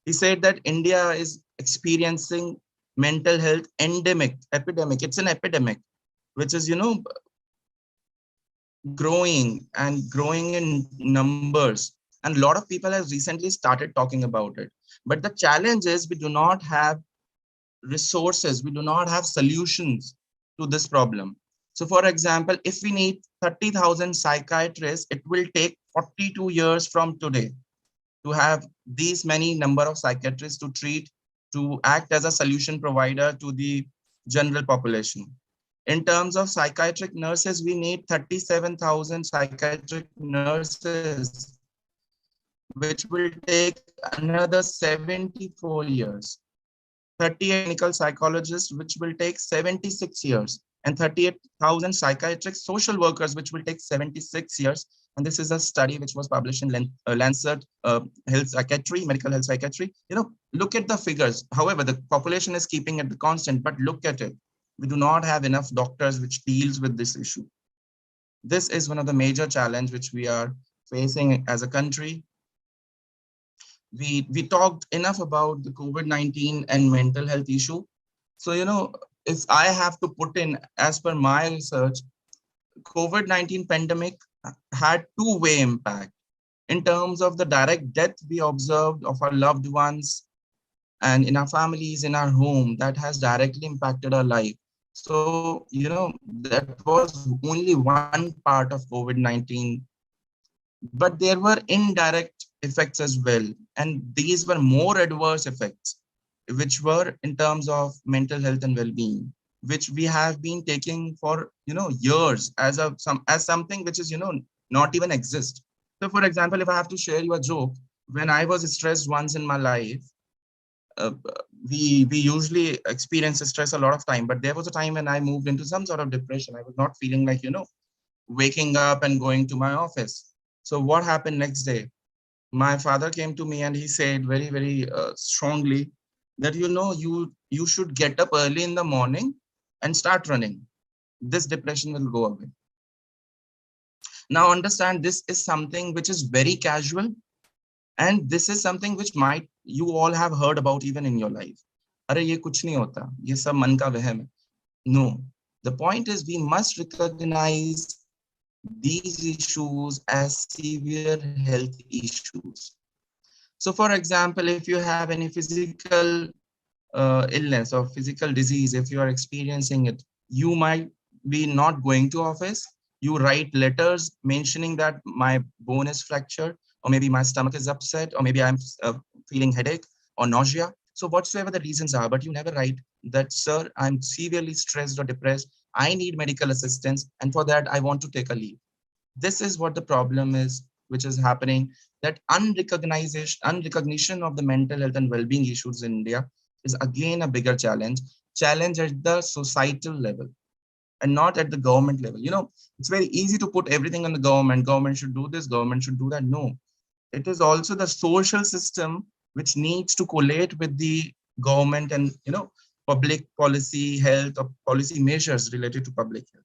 He said that India is experiencing mental health epidemic. It's an epidemic, which is, growing and growing in numbers. And a lot of people have recently started talking about it. But the challenge is we do not have resources, we do not have solutions to this problem. So for example, if we need 30,000 psychiatrists, it will take 42 years from today to have these many number of psychiatrists to treat, to act as a solution provider to the general population. In terms of psychiatric nurses, we need 37,000 psychiatric nurses, which will take another 74 years. 38 clinical psychologists, which will take 76 years, and 38,000 psychiatric social workers, which will take 76 years. And this is a study which was published in Lancet Health Psychiatry, Medical Health Psychiatry. Look at the figures. However, the population is keeping it constant, but look at it. We do not have enough doctors which deals with this issue. This is one of the major challenges which we are facing as a country. We talked enough about the COVID-19 and mental health issue. So, if I have to put in, as per my research, COVID-19 pandemic had two-way impact. In terms of the direct death we observed of our loved ones and in our families, in our home, that has directly impacted our life. So, that was only one part of COVID-19, but there were indirect effects as well. And these were more adverse effects, which were in terms of mental health and well-being, which we have been taking for, years as something which is, not even exist. So for example, if I have to share you a joke, when I was stressed once in my life, we usually experience stress a lot of time, but there was a time when I moved into some sort of depression. I was not feeling like, waking up and going to my office. So what happened next day? My father came to me and he said very, very strongly that, you should get up early in the morning and start running. This depression will go away. Now understand, this is something which is very casual. And this is something which you all have heard about even in your life. Arey, ye kuch nahi hota. Ye sab man ka wahm hai. No, the point is we must recognize these issues as severe health issues. So for example, if you have any physical illness or physical disease, if you are experiencing it, you might be not going to office. You write letters mentioning that my bone is fractured, or maybe my stomach is upset, or maybe I'm feeling headache or nausea. So whatsoever the reasons are, but you never write that, sir, I'm severely stressed or depressed. I need medical assistance, and for that, I want to take a leave. This is what the problem is, which is happening, that unrecognition of the mental health and well-being issues in India is again a bigger challenge at the societal level and not at the government level. It's very easy to put everything on the government. Government should do this, government should do that. No, it is also the social system which needs to collate with the government and, public policy, health or policy measures related to public health.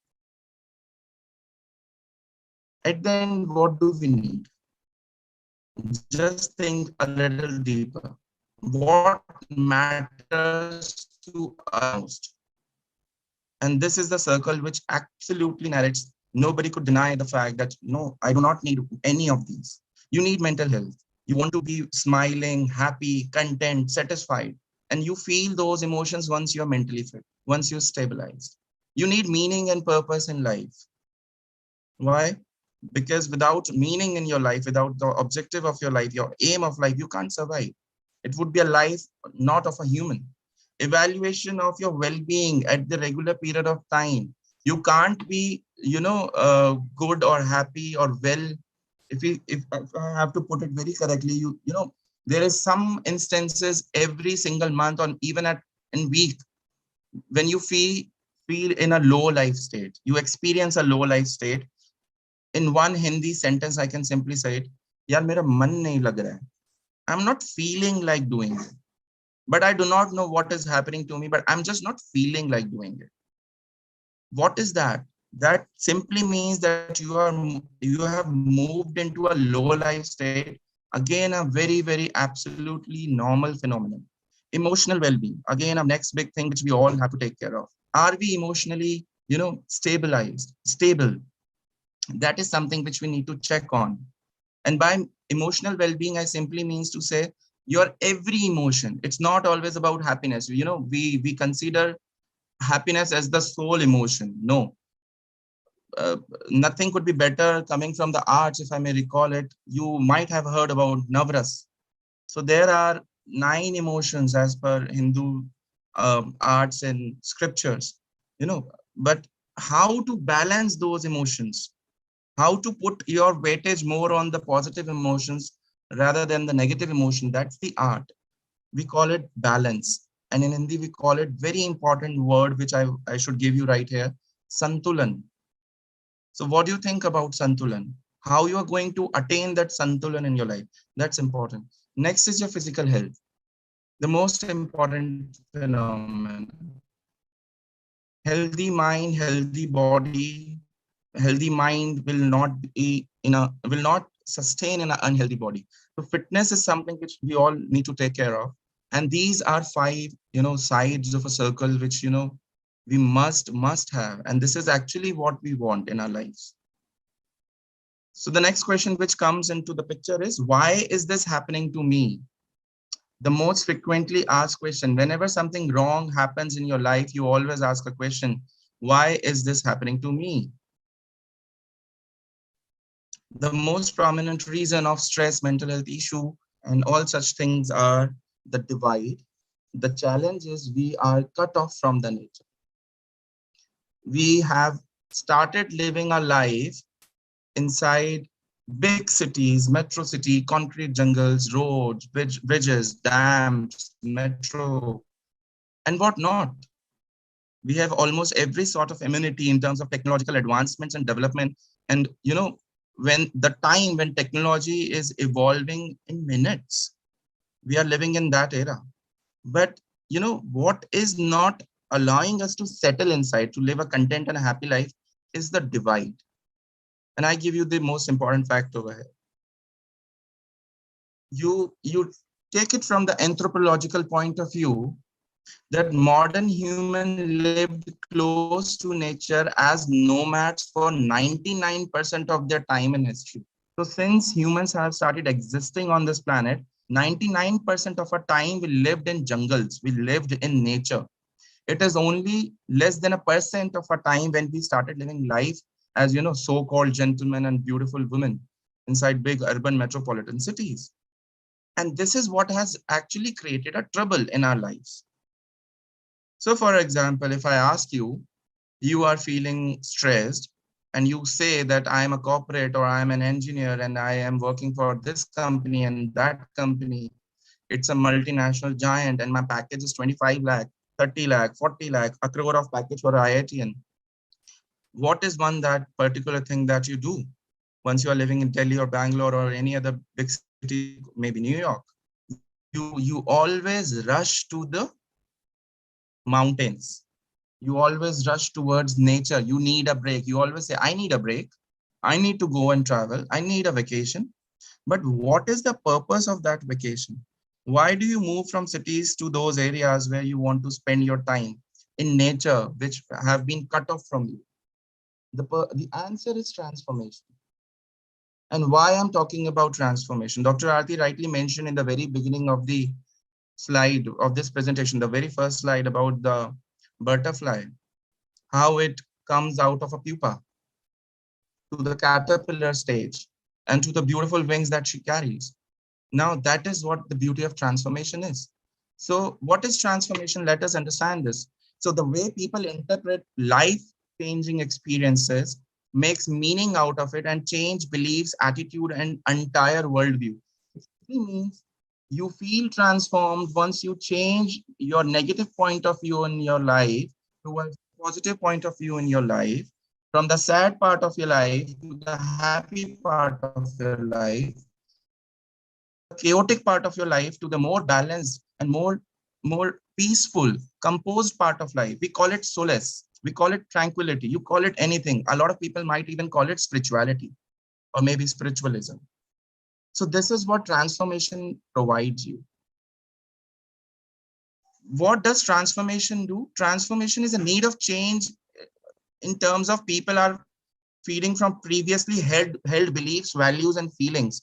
And then what do we need? Just think a little deeper. What matters to us most? And this is the circle which absolutely narrates. Nobody could deny the fact that, no, I do not need any of these. You need mental health. You want to be smiling, happy, content, satisfied. And you feel those emotions once you're mentally fit, once you're stabilized. You need meaning and purpose in life. Why? Because without meaning in your life, without the objective of your life, your aim of life, you can't survive. It would be a life not of a human. Evaluation of your well-being at the regular period of time. You can't be, good or happy or well if I have to put it very correctly, you know, there is some instances every single month or even in week when you feel in a low life state, you experience a low life state. In one Hindi sentence, I can simply say it, yaar mera man nahi lag raha hai. I'm not feeling like doing it, but I do not know what is happening to me, but I'm just not feeling like doing it. What is that? That simply means that you have moved into a low life state. Again, a very absolutely normal phenomenon. Emotional well-being, again, a next big thing which we all have to take care of. Are we emotionally, you know, stable? That is something which we need to check on. And by emotional well-being, I simply means to say your every emotion. It's not always about happiness. You know, we consider happiness as the sole emotion. No, nothing could be better coming from the arts, if I may recall it. You might have heard about Navras. So there are 9 emotions as per Hindu arts and scriptures, you know, but how to balance those emotions, how to put your weightage more on the positive emotions rather than the negative emotion, that's the art. We call it balance. And in Hindi, we call it very important word, which I should give you right here, Santulan. So what do you think about Santulan? How you are going to attain that Santulan in your life? That's important. Next is your physical health, the most important phenomenon. Healthy mind, healthy body, healthy mind will not be will not sustain in an unhealthy body. So fitness is something which we all need to take care of. And these are 5, you know, sides of a circle, which, you know, we must have. And this is actually what we want in our lives. So the next question which comes into the picture is, why is this happening to me? The most frequently asked question, whenever something wrong happens in your life, you always ask a question, why is this happening to me? The most prominent reason of stress, mental health issue, and all such things are the divide. The challenge is we are cut off from the nature. We have started living a life inside big cities, metro city, concrete jungles, roads, bridges, dams, metro, and whatnot. We have almost every sort of amenity in terms of technological advancements and development. And, you know, when technology is evolving in minutes, we are living in that era. But, you know, what is not allowing us to settle inside, to live a content and a happy life, is the divide. And I give you the most important fact over here. You take it from the anthropological point of view, that modern human lived close to nature as nomads for 99% of their time in history. So since humans have started existing on this planet, 99% of our time we lived in jungles, we lived in nature. It is only less than 1% of our time when we started living life as, you know, so-called gentlemen and beautiful women inside big urban metropolitan cities. And this is what has actually created a trouble in our lives. So for example, if I ask you, you are feeling stressed and you say that I am a corporate or I am an engineer and I am working for this company and that company, it's a multinational giant and my package is 25 lakh, 30 lakh, 40 lakh, a crore of package for IITian. What is that particular thing that you do once you are living in Delhi or Bangalore or any other big city, maybe New York? You always rush to the mountains. You always rush towards nature. You need a break. You always say, I need a break. I need to go and travel. I need a vacation. But what is the purpose of that vacation? Why do you move from cities to those areas where you want to spend your time in nature, which have been cut off from you? The answer is transformation. And why I'm talking about transformation, Dr. Aarti rightly mentioned in the very beginning of the slide of this presentation, the very first slide, about the butterfly, how it comes out of a pupa to the caterpillar stage and to the beautiful wings that she carries. Now that is what the beauty of transformation is. So what is transformation? Let us understand this. So the way people interpret life-changing experiences makes meaning out of it, and change beliefs, attitude, and entire worldview. It simply means you feel transformed once you change your negative point of view in your life towards a positive point of view in your life, from the sad part of your life to the happy part of your life, from the chaotic part of your life to the more balanced and more peaceful, composed part of life. We call it solace. We call it tranquility. You call it anything. A lot of people might even call it spirituality or maybe spiritualism. So this is what transformation provides you. What does transformation do? Transformation is a need of change in terms of people are feeding from previously held beliefs, values, and feelings.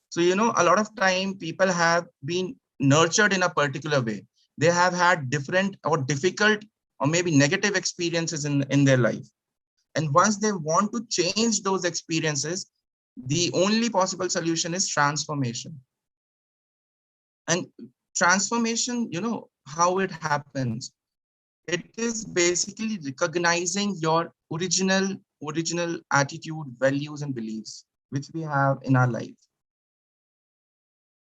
So, you know, a lot of time people have been nurtured in a particular way. They have had different or difficult or maybe negative experiences in their life. And once they want to change those experiences, the only possible solution is transformation. And transformation, you know, how it happens. It is basically recognizing your original attitude, values, and beliefs, which we have in our life.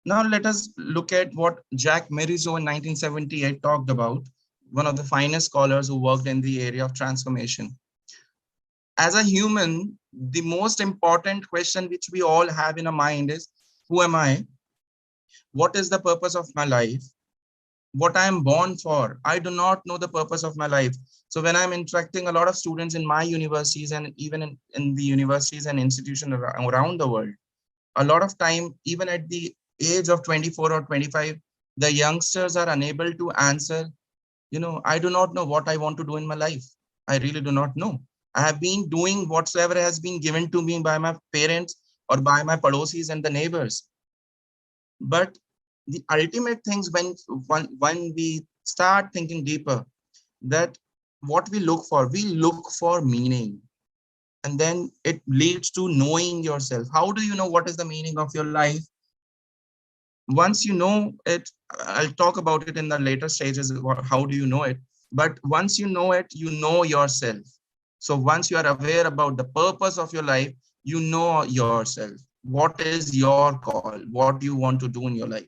Now let us look at what Jacques Marizo in 1978 talked about, one of the finest scholars who worked in the area of transformation. As a human, the most important question which we all have in our mind is, who am I? What is the purpose of my life? What I am born for? I do not know the purpose of my life. So when I'm interacting a lot of students in my universities and even in the universities and institutions around the world, a lot of time, even at the age of 24 or 25, the youngsters are unable to answer, you know, I do not know what I want to do in my life. I really do not know. I have been doing whatsoever has been given to me by my parents or by my padosis and the neighbors. But the ultimate things, when we start thinking deeper, that what we look for meaning. And then it leads to knowing yourself. How do you know what is the meaning of your life? Once you know it, I'll talk about it in the later stages, how do you know it? But once you know it, you know yourself. So once you are aware about the purpose of your life, you know yourself. What is your call? What do you want to do in your life?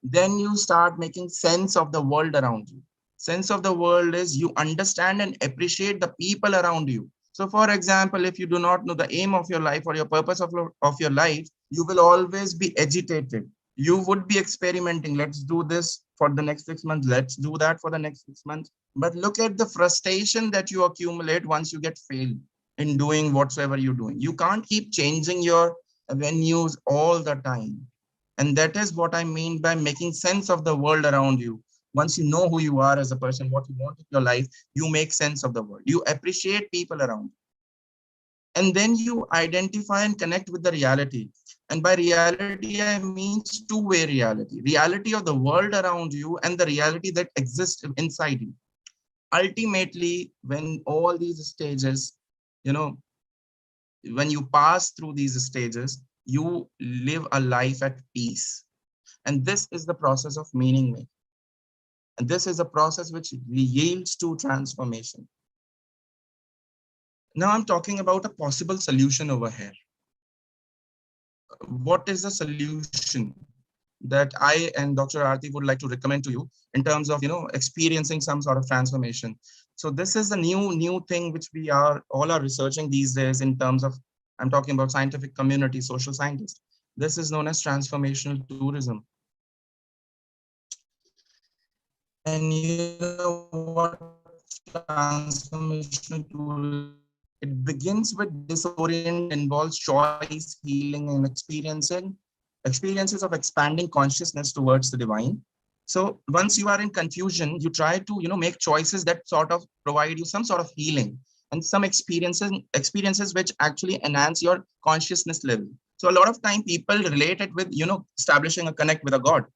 Then you start making sense of the world around you. Sense of the world is you understand and appreciate the people around you. So for example, if you do not know the aim of your life or your purpose of your life, you will always be agitated. You would be experimenting. Let's do this for the next 6 months. Let's do that for the next 6 months. But look at the frustration that you accumulate once you get failed in doing whatsoever you're doing. You can't keep changing your venues all the time. And that is what I mean by making sense of the world around you. Once you know who you are as a person, what you want in your life, you make sense of the world. You appreciate people around you. And then you identify and connect with the reality. And by reality, I mean two-way reality. Reality of the world around you and the reality that exists inside you. Ultimately, when all these stages, you know, when you pass through these stages, you live a life at peace. And this is the process of meaning making. And this is a process which yields to transformation. Now I'm talking about a possible solution over here. What is the solution that I and Dr. Aarti would like to recommend to you in terms of, you know, experiencing some sort of transformation? So this is a new thing which we are all are researching these days in terms of, I'm talking about scientific community, social scientists. This is known as transformational tourism. And you know what transformational tourism, it begins with disorient, involves choice, healing, and experiences of expanding consciousness towards the divine. So once you are in confusion, you try to, you know, make choices that sort of provide you some sort of healing and some experiences which actually enhance your consciousness level. So a lot of time people relate it with, you know, establishing a connect with a God.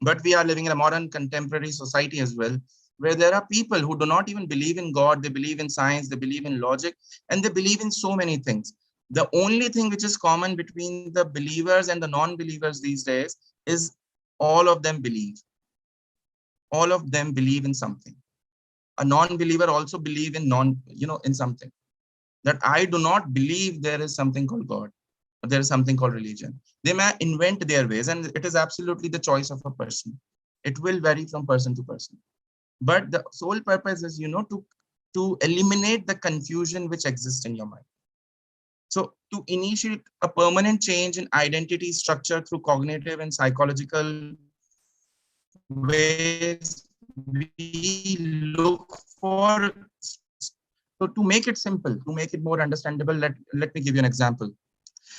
But we are living in a modern contemporary society as well, where there are people who do not even believe in God. They believe in science, they believe in logic, and they believe in so many things. The only thing which is common between the believers and the non-believers these days is all of them believe. All of them believe in something. A non-believer also believe in in something. that I do not believe there is something called God, or there is something called religion. They may invent their ways, and it is absolutely the choice of a person. It will vary from person to person. But the sole purpose is, to eliminate the confusion which exists in your mind. So to initiate a permanent change in identity structure through cognitive and psychological ways, we look for, so to make it simple, to make it more understandable, let me give you an example.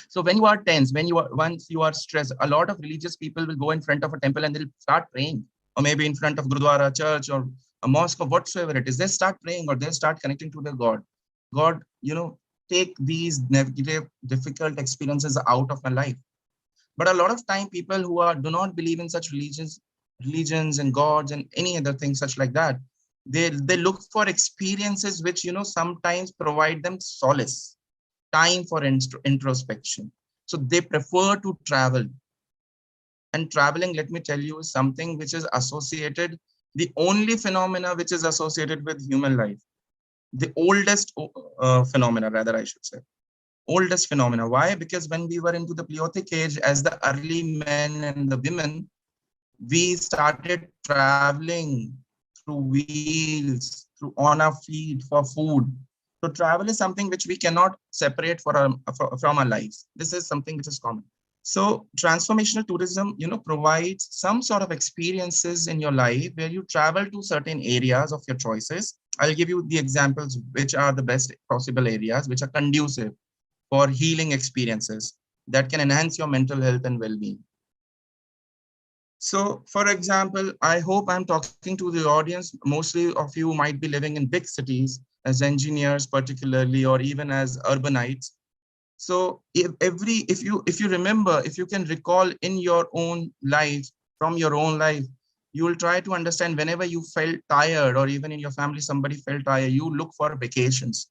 So when you are tense, once you are stressed, a lot of religious people will go in front of a temple and they'll start praying, or maybe in front of Gurudwara, church, or a mosque, or whatsoever it is. They start praying, or they start connecting to their God. God, take these negative, difficult experiences out of my life. But a lot of time, people who do not believe in such religions and gods and any other things such like that, they look for experiences which sometimes provide them solace, time for introspection. So they prefer to travel. And traveling, let me tell you, is something which is associated, the only phenomena which is associated with human life, the oldest phenomena, rather I should say, oldest phenomena. Why? Because when we were into the Paleolithic age, as the early men and the women, we started traveling through wheels, on our feet for food. So travel is something which we cannot separate from our lives. This is something which is common. So transformational tourism, provides some sort of experiences in your life where you travel to certain areas of your choices. I'll give you the examples which are the best possible areas, which are conducive for healing experiences that can enhance your mental health and well-being. So, for example, I hope I'm talking to the audience. Mostly of you might be living in big cities as engineers, particularly, or even as urbanites. So if you remember, if you can recall in your own life, from your own life, you will try to understand whenever you felt tired, or even in your family somebody felt tired, you look for vacations.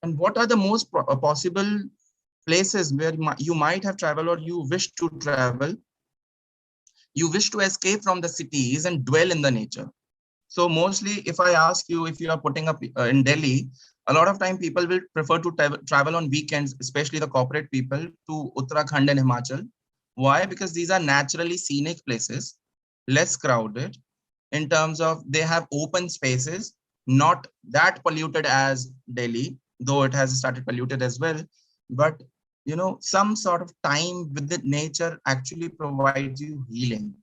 And what are the most possible places where you might have traveled, or you wish to travel? You wish to escape from the cities and dwell in the nature. So mostly, if I ask you, if you are putting up in Delhi, a lot of time people will prefer to travel on weekends, especially the corporate people, to Uttarakhand and Himachal. Why? Because these are naturally scenic places, less crowded, in terms of they have open spaces, not that polluted as Delhi, though it has started polluted as well. But some sort of time with the nature actually provides you healing.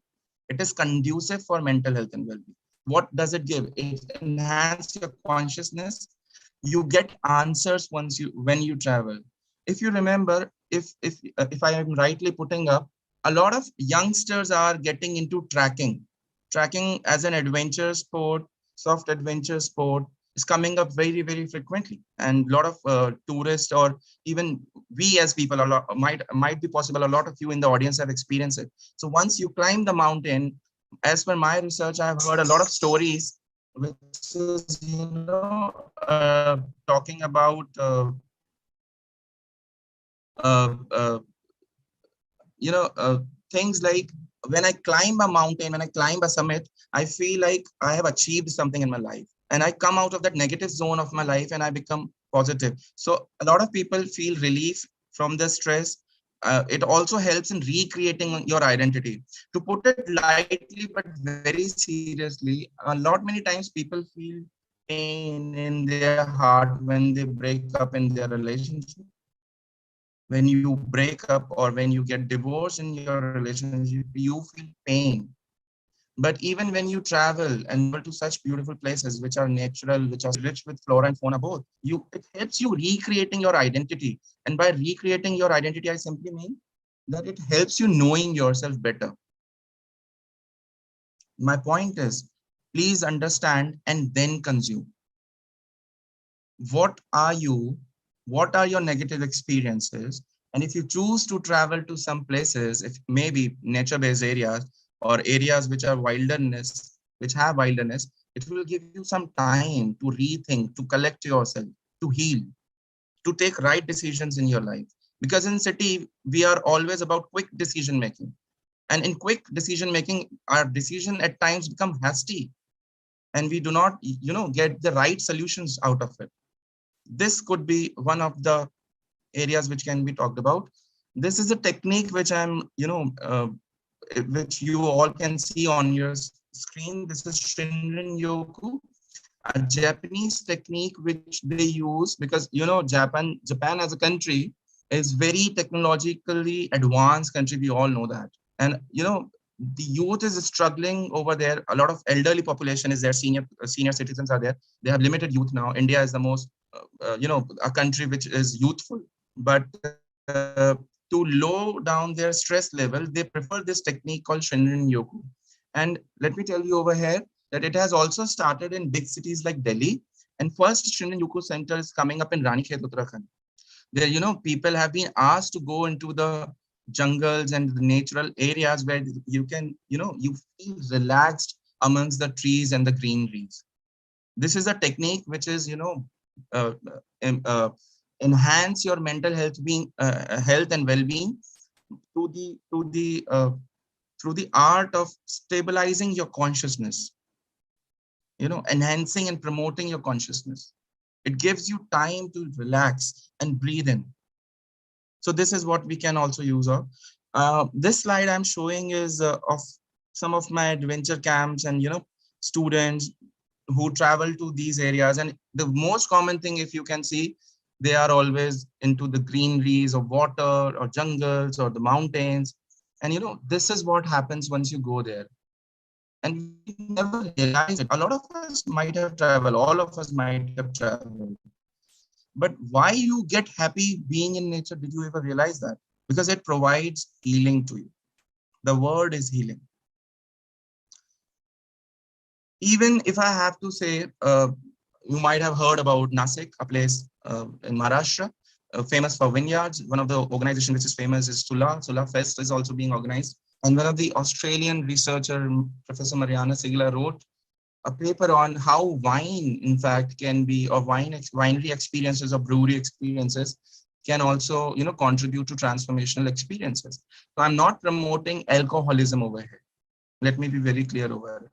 It is conducive for mental health and well-being. What does it give? It enhances your consciousness. You get answers when you travel. If you remember, if I am rightly putting up, a lot of youngsters are getting into trekking as an adventure sport, soft adventure sport, is coming up very, very frequently. And a lot of tourists, or even we as people, might be possible, a lot of you in the audience have experienced it. So once you climb the mountain, as per my research, I've heard a lot of stories, which is, talking about, things like, when I climb a mountain, when I climb a summit, I feel like I have achieved something in my life. And I come out of that negative zone of my life and I become positive. So a lot of people feel relief from the stress. It also helps in recreating your identity. To put it lightly, but very seriously, many times people feel pain in their heart when they break up in their relationship. When you break up or when you get divorced in your relationship, you feel pain. But even when you travel and go to such beautiful places, which are natural, which are rich with flora and fauna both, it helps you recreating your identity. And by recreating your identity, I simply mean that it helps you knowing yourself better. My point is, please understand and then consume. What are your negative experiences? And if you choose to travel to some places, if maybe nature-based areas or areas which have wilderness, it will give you some time to rethink, to collect yourself, to heal, to take right decisions in your life. Because in city, we are always about quick decision making. And in quick decision making, our decision at times become hasty, and we do not, get the right solutions out of it. this could be one of the areas which can be talked about. This is a technique which which you all can see on your screen. This is Shinrin Yoku, a Japanese technique which they use because, Japan as a country is very technologically advanced country. We all know that. And, the youth is struggling over there. A lot of elderly population is there. Senior citizens are there. They have limited youth now. India is the most, a country which is youthful. But to low down their stress level, they prefer this technique called Shinrin Yoku. And let me tell you over here that it has also started in big cities like Delhi. And first Shinrin Yoku center is coming up in Ranikhet, Uttarakhand. There, people have been asked to go into the jungles and the natural areas where you can, you feel relaxed amongst the trees and the greeneries. This is a technique which is, enhance your mental health health and well-being through the art of stabilizing your consciousness, enhancing and promoting your consciousness. It gives you time to relax and breathe in. So this is what we can also use of. This slide I'm showing is of some of my adventure camps and, students who travel to these areas. And the most common thing, if you can see, they are always into the greeneries of water or jungles or the mountains. And, this is what happens once you go there. And we never realize it. A lot of us might have traveled, all of us might have traveled. But why you get happy being in nature, did you ever realize that? Because it provides healing to you. The word is healing. Even if I have to say, you might have heard about Nasik, a place in Maharashtra, famous for vineyards. One of the organizations which is famous is Sula. Sula Fest is also being organized. And one of the Australian researcher, Professor Mariana Sigler, wrote a paper on how wine, in fact, can be, or winery experiences or brewery experiences can also, contribute to transformational experiences. So I'm not promoting alcoholism over here. Let me be very clear over it.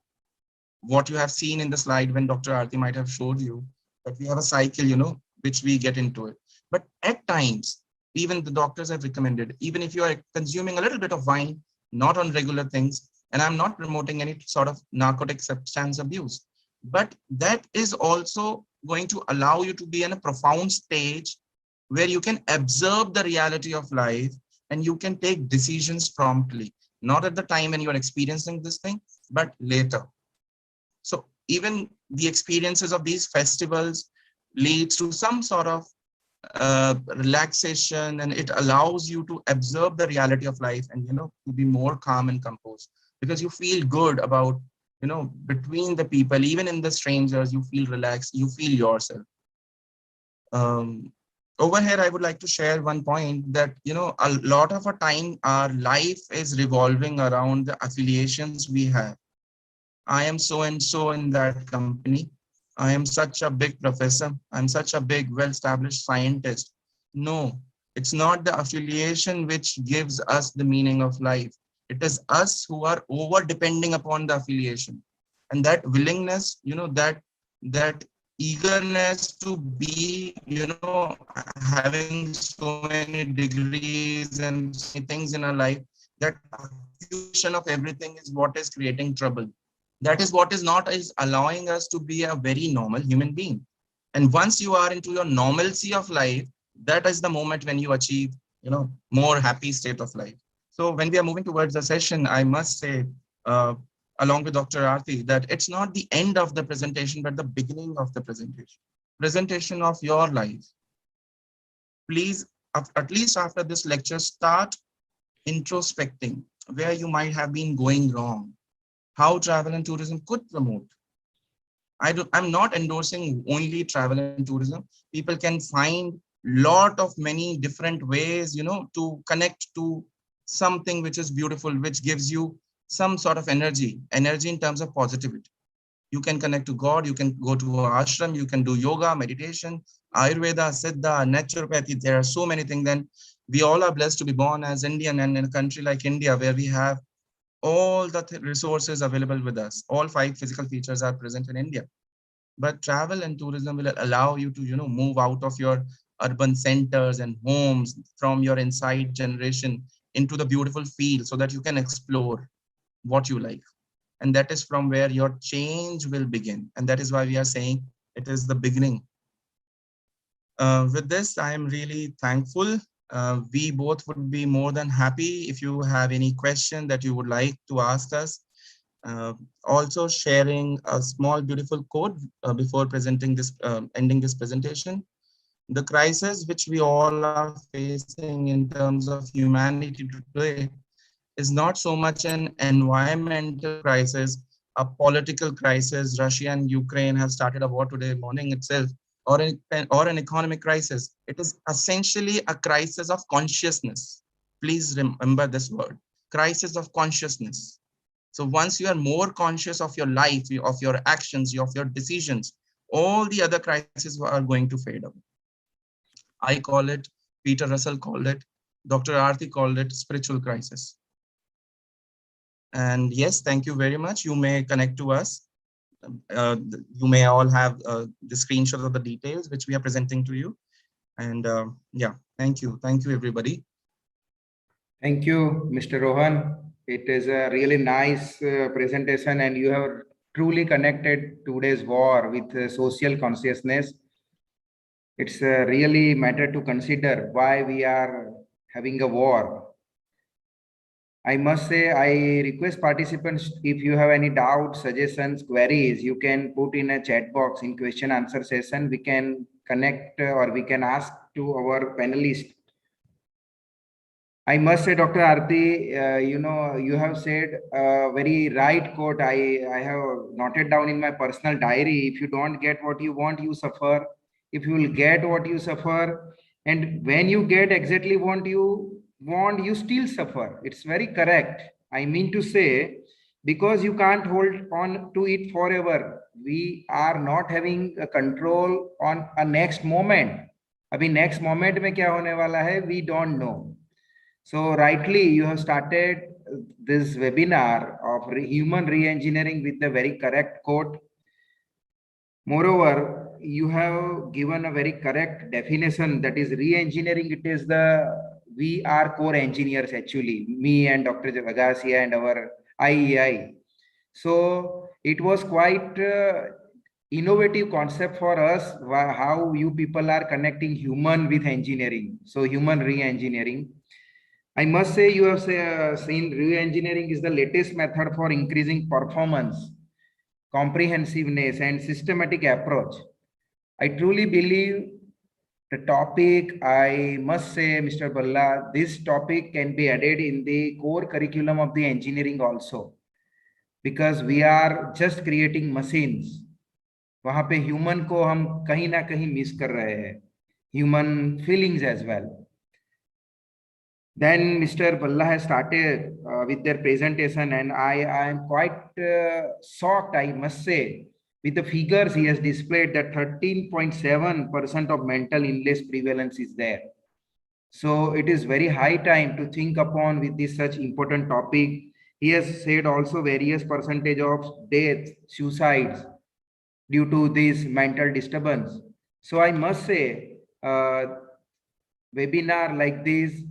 What you have seen in the slide when Dr. Aarti might have showed you, that we have a cycle, which we get into it. But at times, even the doctors have recommended, even if you are consuming a little bit of wine, not on regular things, and I'm not promoting any sort of narcotic substance abuse, but that is also going to allow you to be in a profound stage where you can observe the reality of life and you can take decisions promptly, not at the time when you are experiencing this thing, but later. So even the experiences of these festivals leads to some sort of relaxation, and it allows you to observe the reality of life and, to be more calm and composed, because you feel good about, between the people, even in the strangers, you feel relaxed, you feel yourself. Over here, I would like to share one point that, a lot of our time, our life is revolving around the affiliations we have. I am so and so in that company. I am such a big professor. I'm such a big, well-established scientist. No, it's not the affiliation which gives us the meaning of life. It is us who are over depending upon the affiliation. And that willingness, that eagerness to be, having so many degrees and so many things in our life, that affiliation of everything is what is creating trouble. That is what is not is allowing us to be a very normal human being. And once you are into your normalcy of life, that is the moment when you achieve, more happy state of life. So when we are moving towards the session, I must say, along with Dr. Aarti, that it's not the end of the presentation, but the beginning of the presentation of your life. Please, at least after this lecture, start introspecting where you might have been going wrong, how travel and tourism could promote. I'm not endorsing only travel and tourism. People can find many different ways, to connect to something which is beautiful, which gives you some sort of energy in terms of positivity. You can connect to God, you can go to ashram, you can do yoga, meditation, Ayurveda, Siddha, naturopathy. There are so many things. Then we all are blessed to be born as Indian, and in a country like India, where we have all the resources available with us. All 5 physical features are present in India. But travel and tourism will allow you to, move out of your urban centers and homes, from your inside generation into the beautiful field, so that you can explore what you like. And that is from where your change will begin. And that is why we are saying it is the beginning. With this, I am really thankful. We both would be more than happy if you have any question that you would like to ask us. Also sharing a small beautiful quote before presenting this, ending this presentation. The crisis which we all are facing in terms of humanity today is not so much an environmental crisis, a political crisis. Russia and Ukraine have started a war today morning itself, or an economic crisis. It is essentially a crisis of consciousness. Please remember this word, crisis of consciousness. So once you are more conscious of your life, of your actions, of your decisions, all the other crises are going to fade away. I call it, Peter Russell called it, Dr. Aarti called it spiritual crisis. And yes, thank you very much. You may connect to us. You may all have the screenshot of the details which we are presenting to you. And yeah, thank you. Thank you, everybody. Thank you, Mr. Rohan. It is a really nice presentation, and you have truly connected today's war with social consciousness. It's really matter to consider why we are having a war. I must say, I request participants, if you have any doubts, suggestions, queries, you can put in a chat box in question answer session. We can connect or we can ask to our panelists. I must say, Dr. Aarti, you have said a very right quote. I have noted down in my personal diary. If you don't get what you want, you suffer. If you will get what you suffer, and when you get exactly what you want, you still suffer. It's very correct. I mean to say, because you can't hold on to it forever. We are not having a control on a next moment. अभी next moment में क्या होने वाला है, we don't know. So rightly, you have started this webinar of human re-engineering with a very correct quote. Moreover, you have given a very correct definition, that is re-engineering. It is we are core engineers actually, me and Dr. Vagasia and our IEI. So it was quite innovative concept for us, how you people are connecting human with engineering. So human re-engineering. I must say, you have seen re-engineering is the latest method for increasing performance, comprehensiveness, and systematic approach. I truly believe the topic, I must say, Mr. Balla, this topic can be added in the core curriculum of the engineering also, because we are just creating machines. वहां पे human को हम कहीं ना कहीं miss कर रहे हैं, human feelings as well. Then Mr. Balla has started with their presentation, and I am quite shocked, I must say, with the figures he has displayed, that 13.7% of mental illness prevalence is there. So it is very high time to think upon with this such important topic. He has said also various percentage of deaths, suicides due to this mental disturbance. So I must say, webinar like this,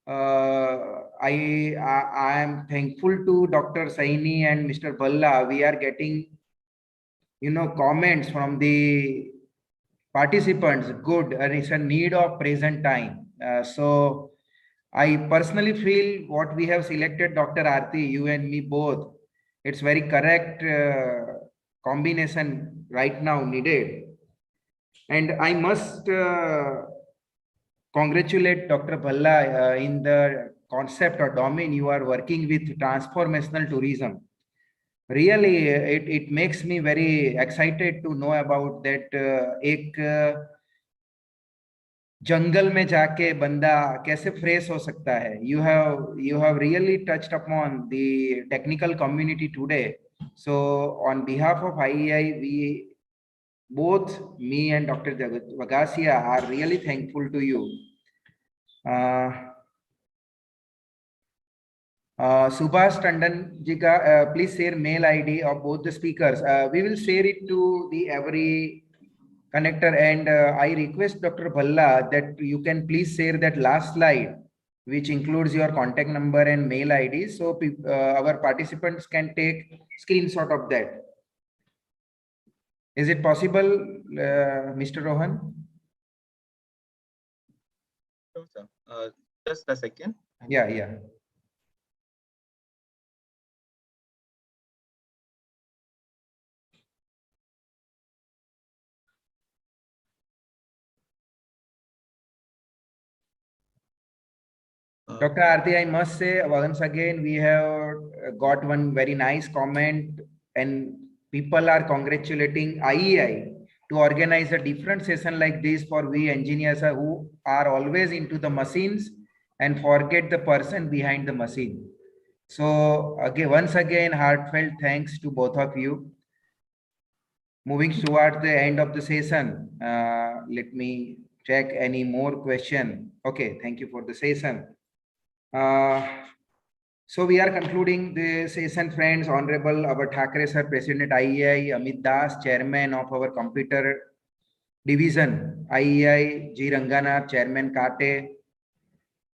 I am thankful to Dr. Saini and Mr. Balla. We are getting, comments from the participants. Good, and it's a need of present time. So I personally feel what we have selected, Dr. Aarti, you and me both, it's very correct combination right now needed. And I must congratulate Dr. Balla in the concept or domain you are working with, transformational tourism. Really, it makes me very excited to know about that. एक जंगल में जाके बंदा कैसे fresh हो सकता है. You have really touched upon the technical community today. So on behalf of IEI, we both, me and Dr. Vagasia, are really thankful to you. Subhash Tandon ji ka, please share mail ID of both the speakers. We will share it to the every connector, and I request Dr. Bhalla that you can please share that last slide, which includes your contact number and mail ID, so our participants can take screenshot of that. Is it possible, Mr. Rohan? Sure, sir. Just a second. Yeah, yeah. Dr. Aarti, I must say once again, we have got one very nice comment, and people are congratulating IEI to organize a different session like this for we engineers who are always into the machines and forget the person behind the machine. So again, once again, heartfelt thanks to both of you. Moving towards the end of the session, let me check any more question. Okay, thank you for the session. So we are concluding the session, friends. Honorable our Thackeray sir, President IEI, Amit Das, Chairman of our Computer Division, IEI, G. Ranganath, Chairman CATE,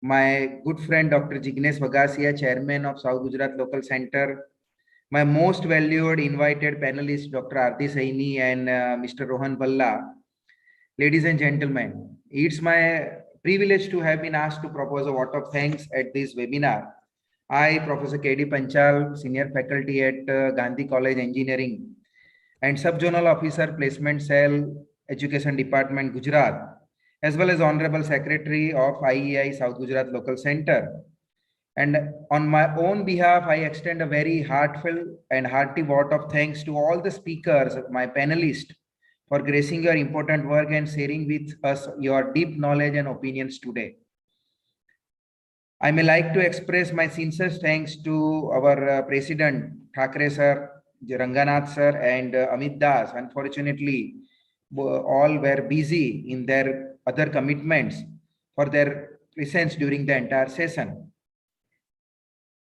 my good friend Dr. Jignesh Vagasia, Chairman of South Gujarat Local Center, my most valued invited panelists, Dr. Aarti Saini and Mr. Rohan Bhalla. Ladies and gentlemen, it's my privilege to have been asked to propose a vote of thanks at this webinar. I, Professor K.D. Panchal, Senior Faculty at Gandhi College Engineering and Subzonal Officer Placement Cell, Education Department, Gujarat, as well as Honorable Secretary of IEI South Gujarat Local Center. And on my own behalf, I extend a very heartfelt and hearty vote of thanks to all the speakers, my panelists, for gracing your important work and sharing with us your deep knowledge and opinions today. I may like to express my sincere thanks to our President Thackeray sir, Ranganath sir, and Amit Das. Unfortunately, all were busy in their other commitments for their presence during the entire session.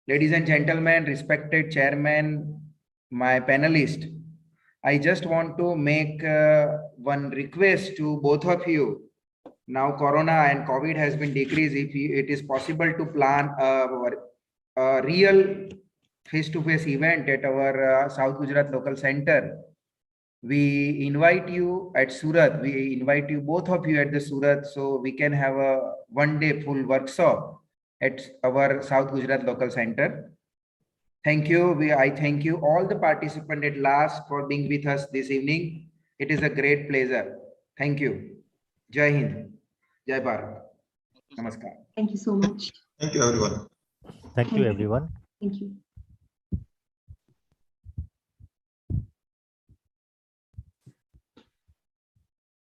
Ladies and gentlemen, respected chairman, my panelist, I just want to make one request to both of you. Now Corona and COVID has been decreased. If it is possible to plan a real face-to-face event at our South Gujarat Local Center, we invite you at Surat. We invite you, both of you, at the Surat, so we can have a one-day full workshop at our South Gujarat Local Center. Thank you. I thank you all the participants at last for being with us this evening. It is a great pleasure. Thank you. Jai Hind. Jai Bharat. Namaskar. Thank you so much. Thank you, everyone. Thank you, everyone. Thank you.